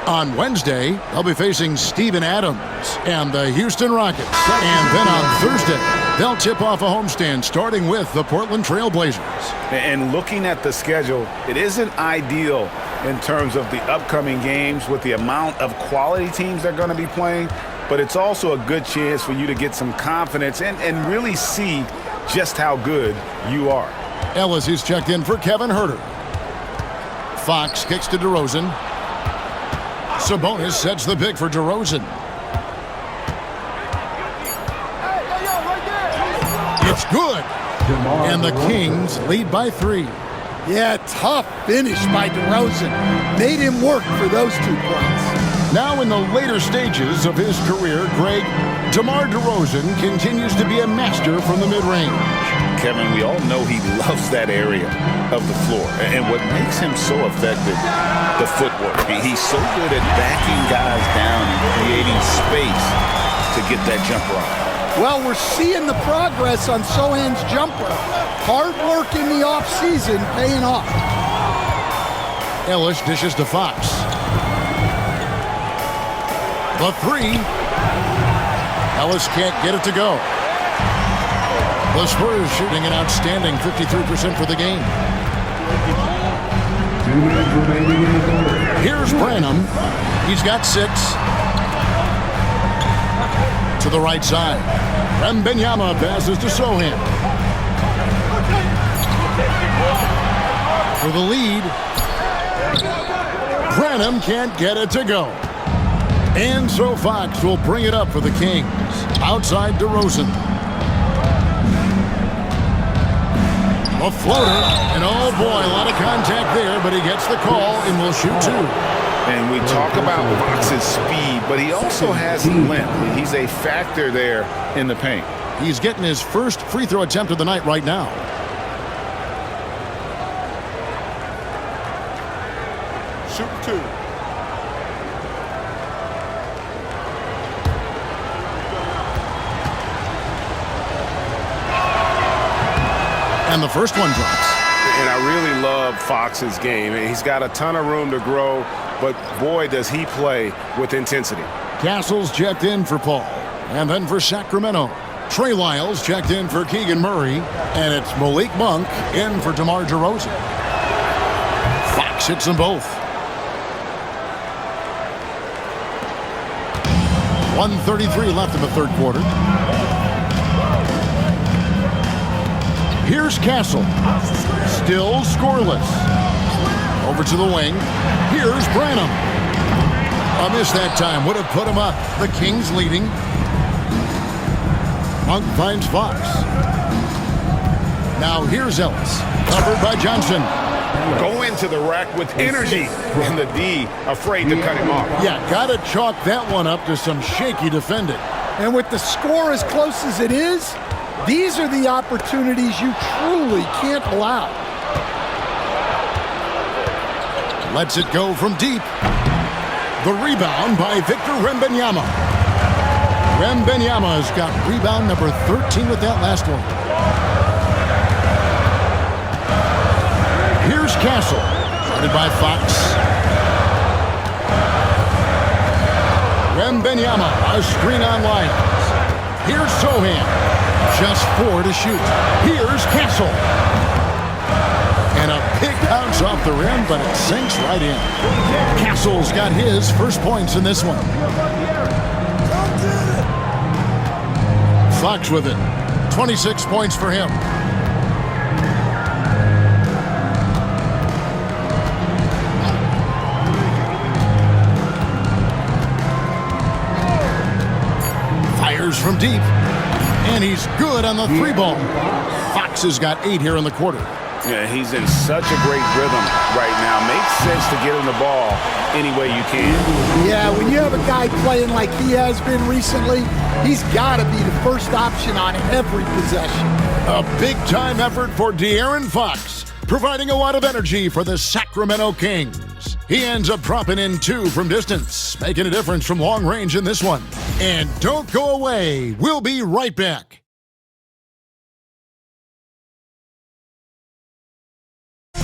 On Wednesday, they'll be facing Steven Adams and the Houston Rockets. And then on Thursday, they'll tip off a homestand starting with the Portland Trail Blazers. And looking at the schedule, it isn't ideal in terms of the upcoming games with the amount of quality teams they're going to be playing, but it's also a good chance for you to get some confidence and really see just how good you are. Ellis is checked in for Kevin Herter. Fox kicks to DeRozan. Sabonis sets the pick for DeRozan. It's good. And the Kings lead by 3. Yeah, tough finish by DeRozan. Made him work for those 2 points. Now in the later stages of his career, Greg, DeMar DeRozan continues to be a master from the mid-range. Kevin, we all know he loves that area of the floor. And what makes him so effective, the footwork. He's so good at backing guys down and creating space to get that jumper off. Well, we're seeing the progress on Sohan's jumper. Hard work in the offseason paying off. Ellis dishes to Fox. The 3. Ellis can't get it to go. The Spurs shooting an outstanding 53% for the game. Here's Branham. He's got 6. To the right side. Wembanyama passes to Sohan. For the lead. Branham can't get it to go. And so Fox will bring it up for the Kings. Outside DeRozan. A floater. And oh boy, a lot of contact there, but he gets the call and will shoot 2. And we talk about Fox's speed, but he also has length. He's a factor there in the paint. He's getting his first free throw attempt of the night right now. Shoot 2. And the first one drops. And I really love Fox's game. He's got a ton of room to grow, but boy, does he play with intensity. Castle's checked in for Paul. And then for Sacramento, Trey Lyles checked in for Keegan Murray. And it's Malik Monk in for DeMar DeRozan. Fox hits them both. 1:33 left in the third quarter. Here's Castle. Still scoreless. Over to the wing. Here's Branham. A miss that time. Would have put him up. The Kings leading. Monk finds Fox. Now here's Ellis. Covered by Johnson. Go into the rack with energy. And the D afraid to cut him off. Yeah, gotta chalk that one up to some shaky defending. And with the score as close as it is, these are the opportunities you truly can't allow. Lets it go from deep. The rebound by Victor Wembanyama. Wembanyama's got rebound number 13 with that last one. Here's Castle, guarded by Fox. Wembanyama, a screen on Lyons. Here's Sohan, just 4 to shoot. Here's Castle. And a big bounce off the rim, but it sinks right in. Castle's got his first points in this one. Fox with it. 26 points for him. Fires from deep. And he's good on the 3-ball. Fox has got 8 here in the quarter. Yeah, he's in such a great rhythm right now. Makes sense to get him the ball any way you can. Yeah, when you have a guy playing like he has been recently, he's got to be the first option on every possession. A big-time effort for De'Aaron Fox, providing a lot of energy for the Sacramento Kings. He ends up dropping in 2 from distance, making a difference from long range in this one. And don't go away. We'll be right back.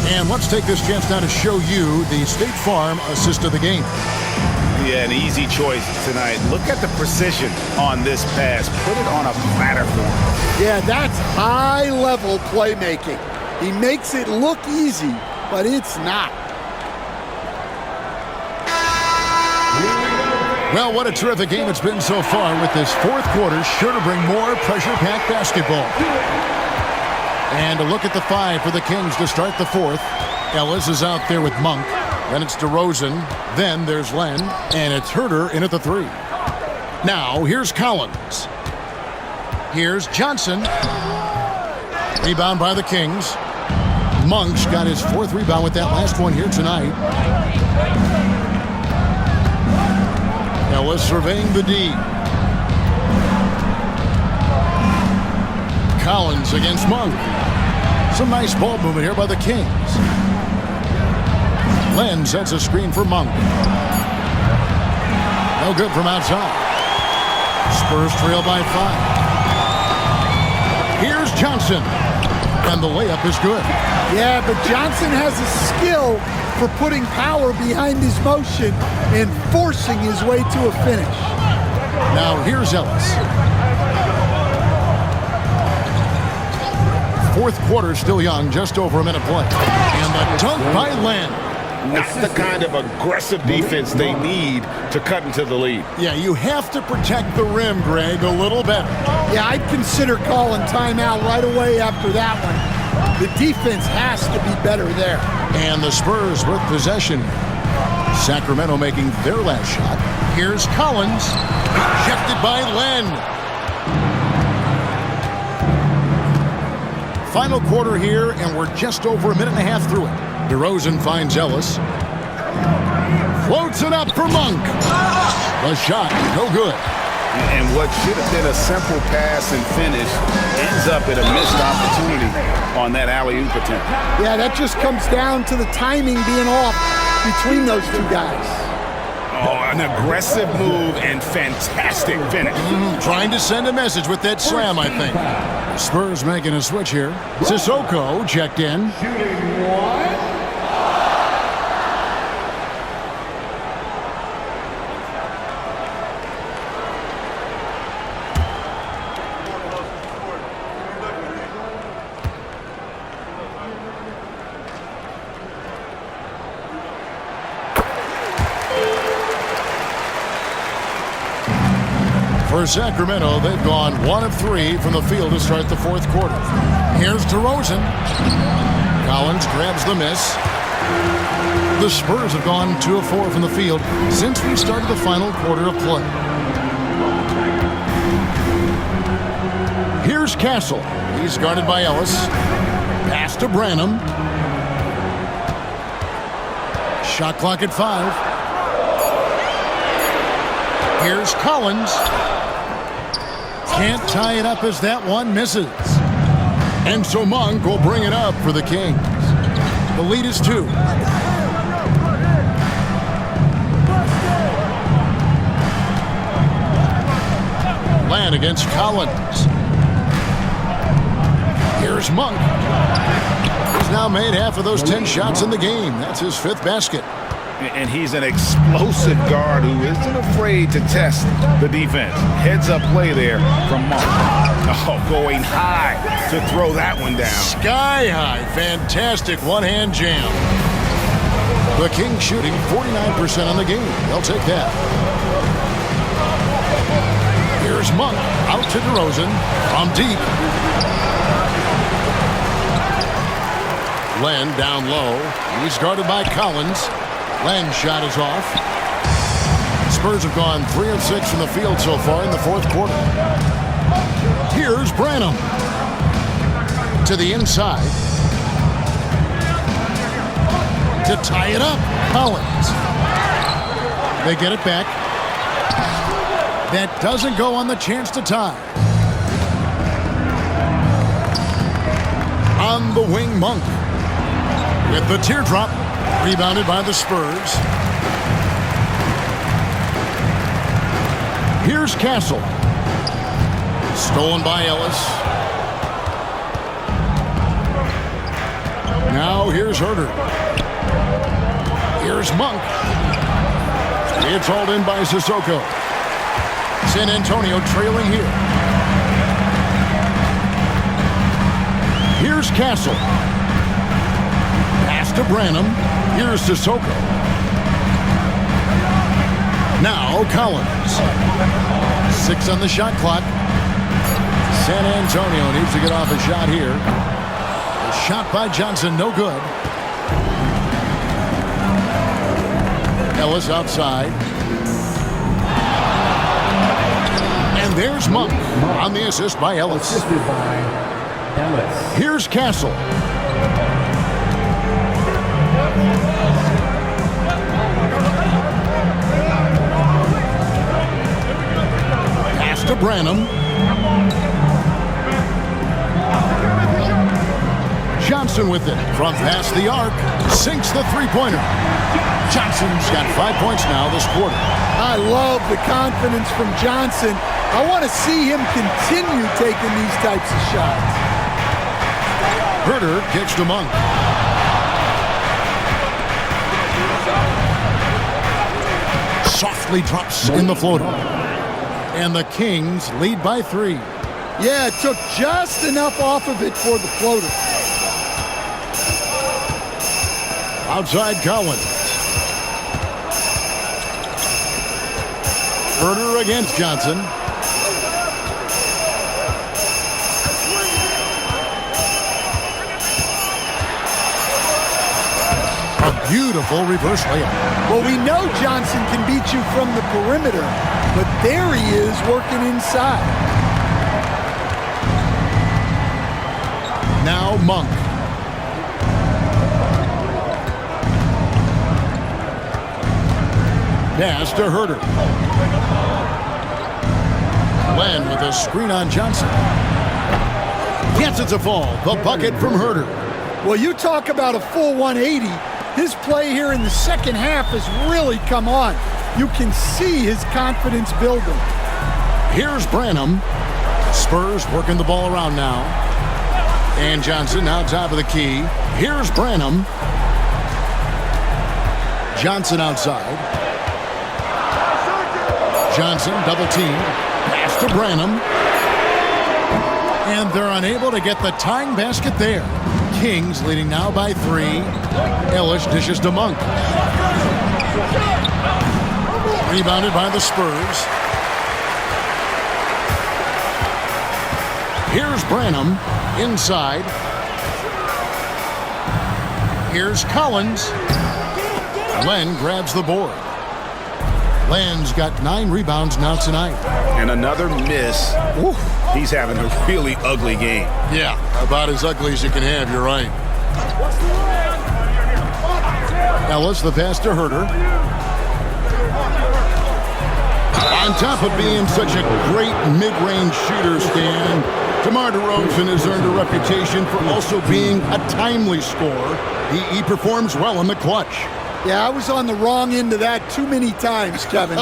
And let's take this chance now to show you the State Farm assist of the game. Yeah, an easy choice tonight. Look at the precision on this pass. Put it on a platter for him. Yeah, that's high-level playmaking. He makes it look easy, but it's not. Well, what a terrific game it's been so far, with this fourth quarter sure to bring more pressure-packed basketball. And a look at the 5 for the Kings to start the fourth. Ellis is out there with Monk. Then it's DeRozan. Then there's Len. And it's Herter in at the 3. Now, here's Collins. Here's Johnson. Rebound by the Kings. Monk's got his 4th rebound with that last one here tonight. Ellis surveying the D. Collins against Monk. Some nice ball movement here by the Kings. Len sets a screen for Monk. No good from outside. Spurs trail by 5. Here's Johnson. And the layup is good. Yeah, but Johnson has a skill for putting power behind his motion and forcing his way to a finish. Now here's Ellis. Fourth quarter still young, just over a minute play. And the dunk by Len. Not the kind of aggressive defense they need to cut into the lead. Yeah, you have to protect the rim, Greg, a little better. Yeah, I'd consider calling timeout right away after that one. The defense has to be better there. And the Spurs with possession. Sacramento making their last shot. Here's Collins. Rejected by Len. Final quarter here, and we're just over a minute and a half through it. DeRozan finds Ellis. Floats it up for Monk. The shot, no good. And what should have been a simple pass and finish ends up in a missed opportunity on that alley-oop attempt. Yeah, that just comes down to the timing being off between those two guys. Oh, an aggressive move and fantastic finish. Trying to send a message with that slam, I think. Spurs making a switch here. Sissoko checked in. Shooting 1. For Sacramento, they've gone 1 of 3 from the field to start the fourth quarter. Here's DeRozan. Collins grabs the miss. The Spurs have gone 2 of 4 from the field since we started the final quarter of play. Here's Castle. He's guarded by Ellis. Pass to Branham. Shot clock at 5. Here's Collins. Can't tie it up as that one misses. And so Monk will bring it up for the Kings. The lead is 2. Land against Collins. Here's Monk. He's now made half of those 10 shots in the game. That's his 5th basket. And he's an explosive guard who isn't afraid to test the defense. Heads-up play there from Monk. Oh, going high to throw that one down. Sky high. Fantastic one-hand jam. The Kings shooting 49% on the game. They'll take that. Here's Monk out to DeRozan from deep. Len down low. He's guarded by Collins. Len's shot is off. Spurs have gone 3 of 6 from the field so far in the 4th quarter. Here's Branham. To the inside. To tie it up. Collins. They get it back. That doesn't go on the chance to tie. On the wing, Monk. With the teardrop. Rebounded by the Spurs. Here's Castle. Stolen by Ellis. Now here's Herter. Here's Monk. It's hauled in by Sissoko. San Antonio trailing here. Here's Castle. Pass to Branham. Here's Sissoko. Now Collins. 6 on the shot clock. San Antonio needs to get off a shot here. A shot by Johnson, no good. Ellis outside. And there's Monk on the assist by Ellis. Assisted by Ellis. Here's Castle. Pass to Branham. Johnson with it from past the arc. Sinks the three-pointer. Johnson's got 5 points now this quarter. I love the confidence from Johnson. I want to see him continue taking these types of shots. Herter kicks to Monk. Softly drops in the floater. And the Kings lead by 3. Yeah, it took just enough off of it for the floater. Outside Collins. Herter against Johnson. A beautiful reverse layup. Well, we know Johnson can beat you from the perimeter, but there he is working inside. Now Monk. Pass to Herter. Len with a screen on Johnson. Gets it to fall. The bucket from Herter. Well, you talk about a full 180. His play here in the second half has really come on. You can see his confidence building. Here's Branham. Spurs working the ball around now. And Johnson now top of the key. Here's Branham. Johnson outside. Johnson double team. Pass to Branham. And they're unable to get the tying basket there. Kings leading now by 3. Ellis dishes to Monk. Rebounded by the Spurs. Here's Branham inside. Here's Collins. Len grabs the board. Len's got 9 rebounds now tonight. And another miss. Woo. He's having a really ugly game. Yeah, about as ugly as you can have, you're right. Ellis, the pass to Herter. On top of being such a great mid-range shooter, Stan, DeMar DeRozan has earned a reputation for also being a timely scorer. He performs well in the clutch. Yeah, I was on the wrong end of that too many times, Kevin.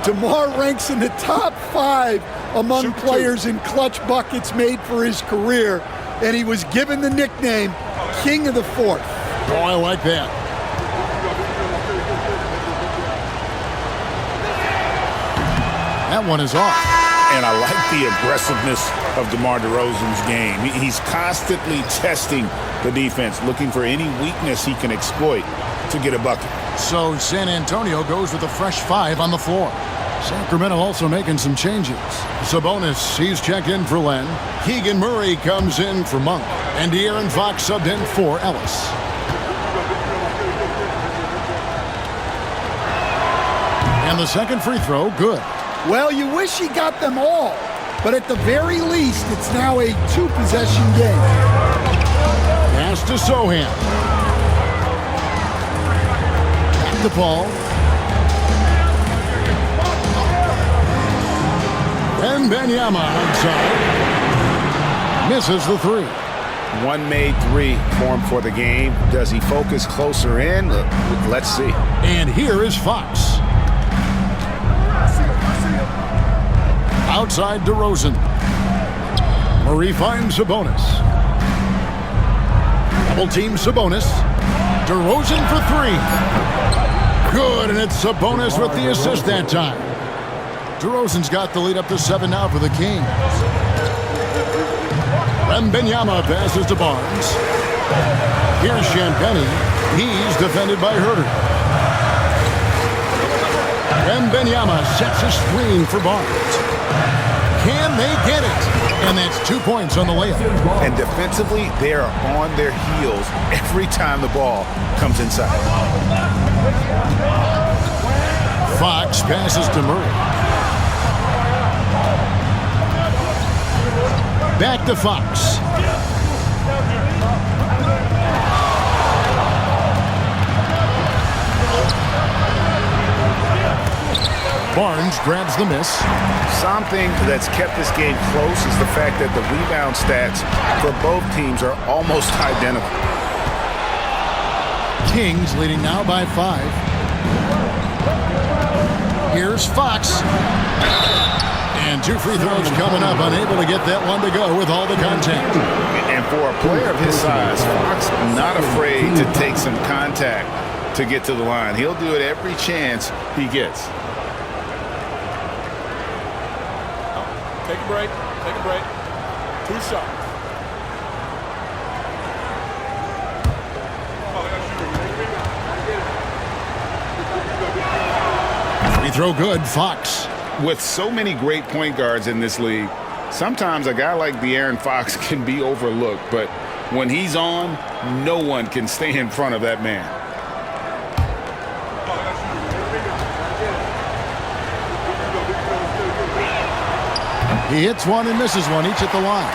DeMar ranks in the top 5 among players in clutch buckets made for his career, and he was given the nickname King of the Fourth. Oh, I like that. That one is off. And I like the aggressiveness of DeMar DeRozan's game. He's constantly testing the defense, looking for any weakness he can exploit to get a bucket. So San Antonio goes with a fresh 5 on the floor. Sacramento also making some changes. Sabonis, he's checked in for Len. Keegan Murray comes in for Monk. And De'Aaron Fox subbed in for Ellis. And the second free throw, good. Well, you wish he got them all, but at the very least, it's now a 2-possession game. Pass to Sohan. Back to Paul. And Benyama outside. Misses the 3. One made 3 for him for the game. Does he focus closer in? Let's see. And here is Fox. Outside DeRozan. Murray finds Sabonis. Double team Sabonis. DeRozan for 3. Good, and it's Sabonis with the assist that time. DeRozan's got the lead up to 7 now for the Kings. Wembanyama passes to Barnes. Here's Champagnie. He's defended by Herter. Wembanyama sets a screen for Barnes. Can they get it? And that's 2 points on the layup. And defensively, they are on their heels every time the ball comes inside. Fox passes to Murray. Back to Fox. Barnes grabs the miss. Something that's kept this game close is the fact that the rebound stats for both teams are almost identical. Kings leading now by 5. Here's Fox. And 2 free throws coming up. Unable to get that one to go with all the contact. And for a player of his size, Fox not afraid to take some contact to get to the line. He'll do it every chance he gets. Take a break. Take a break. 2 shots. Free throw good, Fox. With so many great point guards in this league, sometimes a guy like De'Aaron Fox can be overlooked, but when he's on, no one can stay in front of that man. He hits one and misses one, each at the line.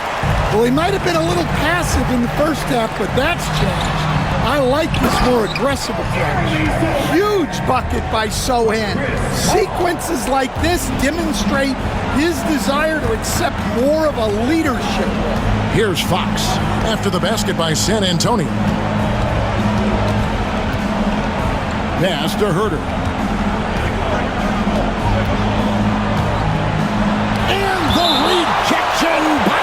Well, he might have been a little passive in the first half, but that's changed. I like this more aggressive approach. Huge bucket by Sohan. Sequences like this demonstrate his desire to accept more of a leadership role. Here's Fox after the basket by San Antonio. Pass to Herter. And the rejection by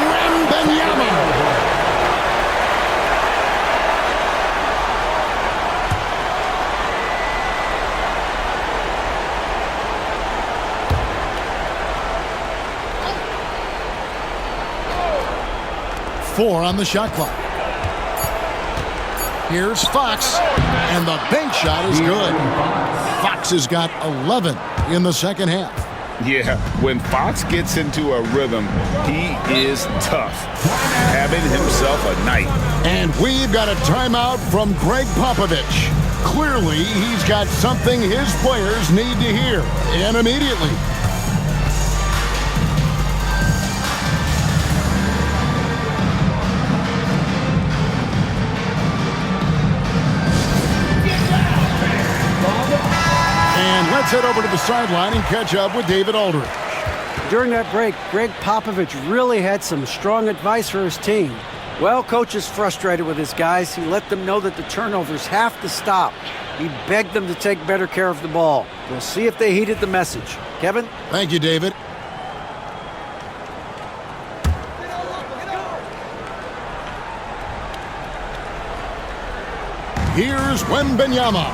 Wembanyama. Four on the shot clock. Here's Fox, and the bank shot is good. Fox has got 11 in the second half. Yeah, when Fox gets into a rhythm, he is tough, having himself a night. And we've got a timeout from Greg Popovich. Clearly, he's got something his players need to hear, and immediately. And let's head over to the sideline and catch up with David Aldridge. During that break, Greg Popovich really had some strong advice for his team. Well, coach is frustrated with his guys. He let them know that the turnovers have to stop. He begged them to take better care of the ball. We'll see if they heeded the message. Kevin? Thank you, David. Here's Wembanyama.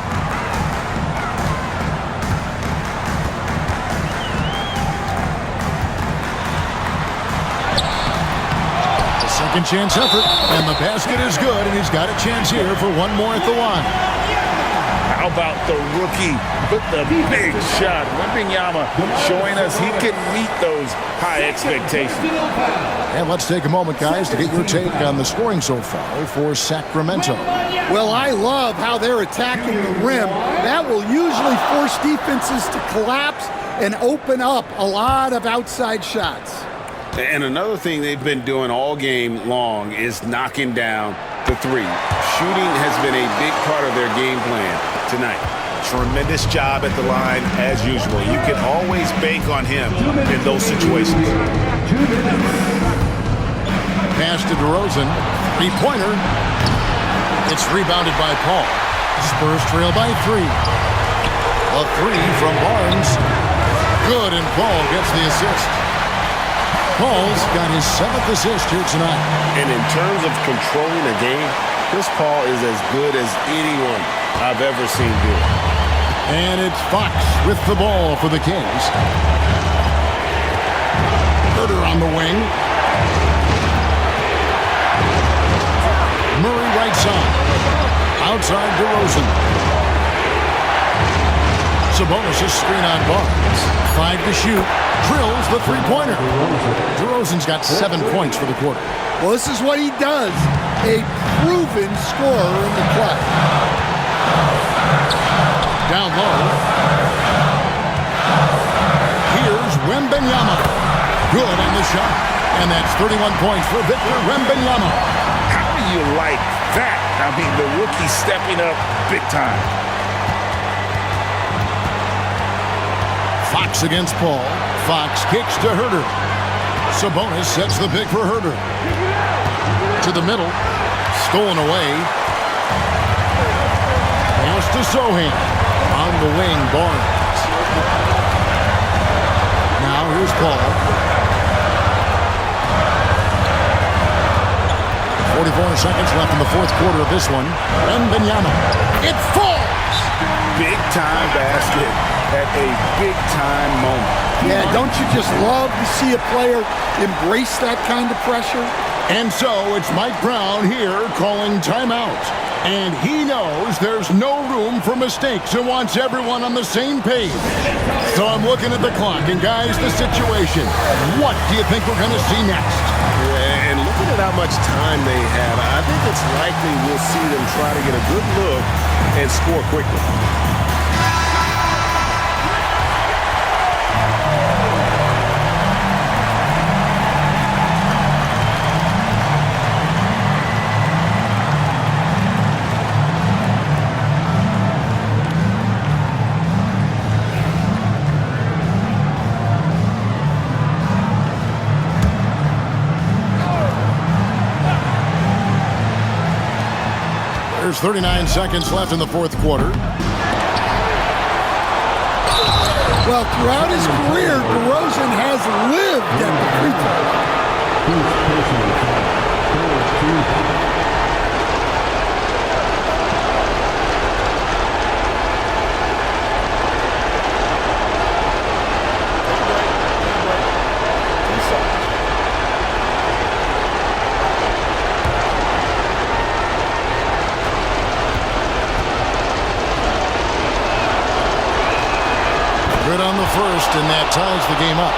A second chance effort, and the basket is good, and he's got a chance here for one more at the line. How about the rookie with the big shot? Wembanyama showing us he can meet those high expectations. And let's take a moment, guys, to get your take on the scoring so far for Sacramento. Well, I love how they're attacking the rim. That will usually force defenses to collapse and open up a lot of outside shots. And another thing they've been doing all game long is knocking down the three. Shooting has been a big part of their game plan tonight. Tremendous job at the line as usual. You can always bank on him in those situations. Pass to DeRozan. Three-pointer. It's rebounded by Paul. Spurs trail by 3. A 3 from Barnes. Good, and Paul gets the assist. Paul's got his 7th assist here tonight. And in terms of controlling a game, Chris Paul is as good as anyone I've ever seen do it. And it's Fox with the ball for the Kings. Herter on the wing. Murray right side. Outside DeRozan. Sabonis' screen on Barnes. 5 to shoot. Drills the three-pointer. DeRozan's got 7 points for the quarter. Well, this is what he does. A proven scorer in the clutch. Down low. Here's Wembanyama. Good on the shot. And that's 31 points for Victor Wembanyama. How do you like that? I mean, the rookie stepping up big time. Fox against Paul. Fox kicks to Herter. Sabonis sets the pick for Herter. To the middle. Stolen away. Pass to Sohan. On the wing, Barnes. Now here's Paul. 44 seconds left in the fourth quarter of this one. Wembanyama. It falls! Big-time basket at a big-time moment. Yeah, don't you just love to see a player embrace that kind of pressure? And so it's Mike Brown here calling timeout. And he knows there's no room for mistakes and wants everyone on the same page. So I'm looking at the clock, and guys, the situation. What do you think we're going to see next? Yeah, and looking at how much time they have, I think it's likely we'll see them try to get a good look and score quickly. There's 39 seconds left in the fourth quarter. Well, throughout his career, DeRozan has lived at the free throw. Good on the first, and that ties the game up.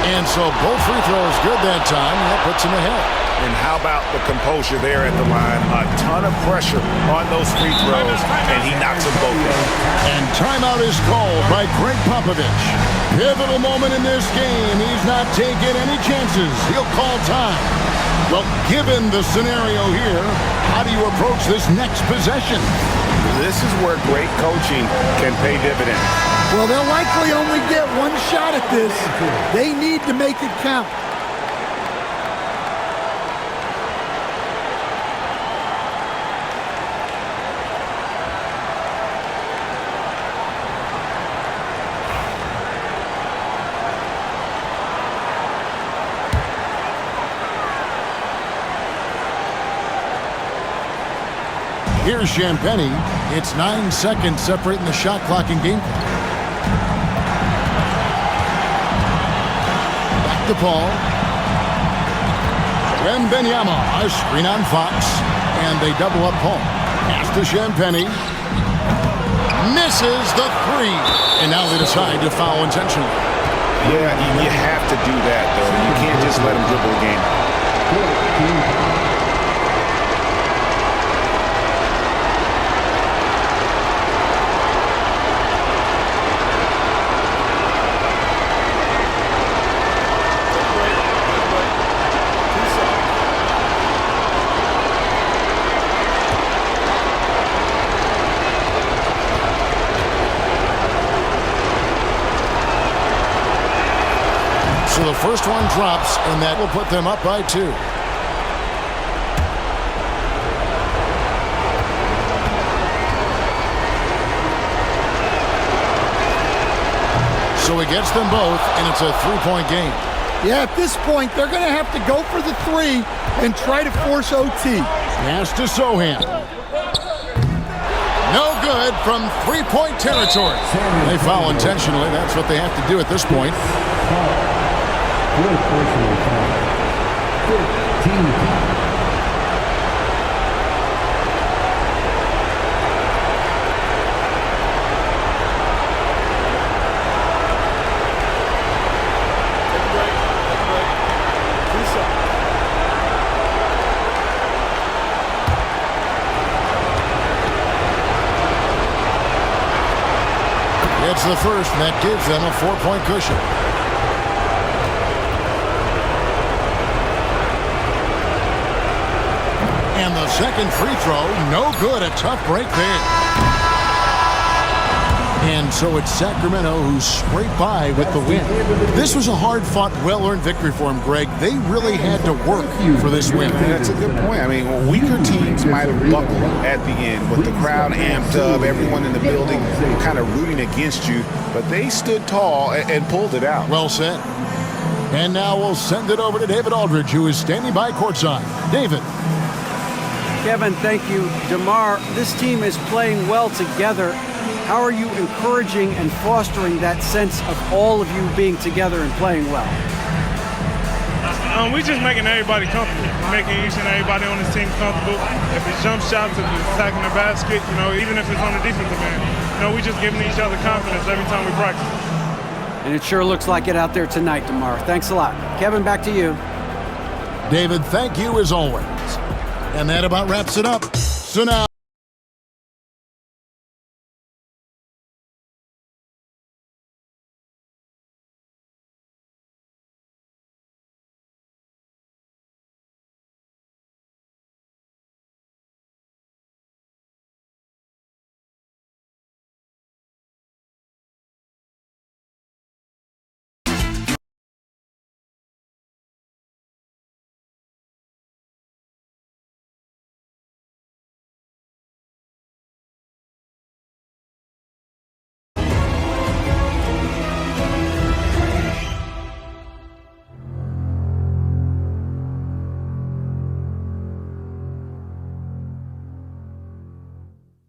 And so both free throws good that time. That puts him ahead. And how about the composure there at the line? A ton of pressure on those free throws, and he knocks them both in. And timeout is called by Greg Popovich. Pivotal moment in this game. He's not taking any chances. He'll call time. Well, given the scenario here, how do you approach this next possession? This is where great coaching can pay dividends. Well, they'll likely only get one shot at this. They need to make it count. Here's Champagny. It's 9 seconds separating the shot clock and game clock. Back to Paul. Wembanyama, a screen on Fox. And they double up Paul. Pass to Champagny. Misses the three. And now they decide to foul intentionally. Yeah, you have to do that, though. You can't just let him dribble the game. So the first one drops, and that will put them up by 2. So he gets them both, and it's a 3-point game. Yeah, at this point, they're going to have to go for the 3 and try to force OT. Pass to Sohan. No good from 3-point territory. They foul intentionally. That's what they have to do at this point. Good personal foul. 15. It's the first, and that gives them a 4-point cushion. And the second free throw, no good. A tough break there. And so it's Sacramento who scraped by with the win. This was a hard-fought, well-earned victory for them, Greg. They really had to work for this win. That's a good point. I mean, weaker teams might have buckled at the end with the crowd amped up, everyone in the building kind of rooting against you, but they stood tall and pulled it out. Well said. And now we'll send it over to David Aldridge, who is standing by courtside. David. Kevin, thank you. DeMar, this team is playing well together. How are you encouraging and fostering that sense of all of you being together and playing well? We're just making everybody comfortable, making each and everybody on this team comfortable. If it's jump shots, if it's attacking the basket, even if it's on the defensive end, we're just giving each other confidence every time we practice. And it sure looks like it out there tonight, DeMar. Thanks a lot. Kevin, back to you. David, thank you as always. And that about wraps it up. So now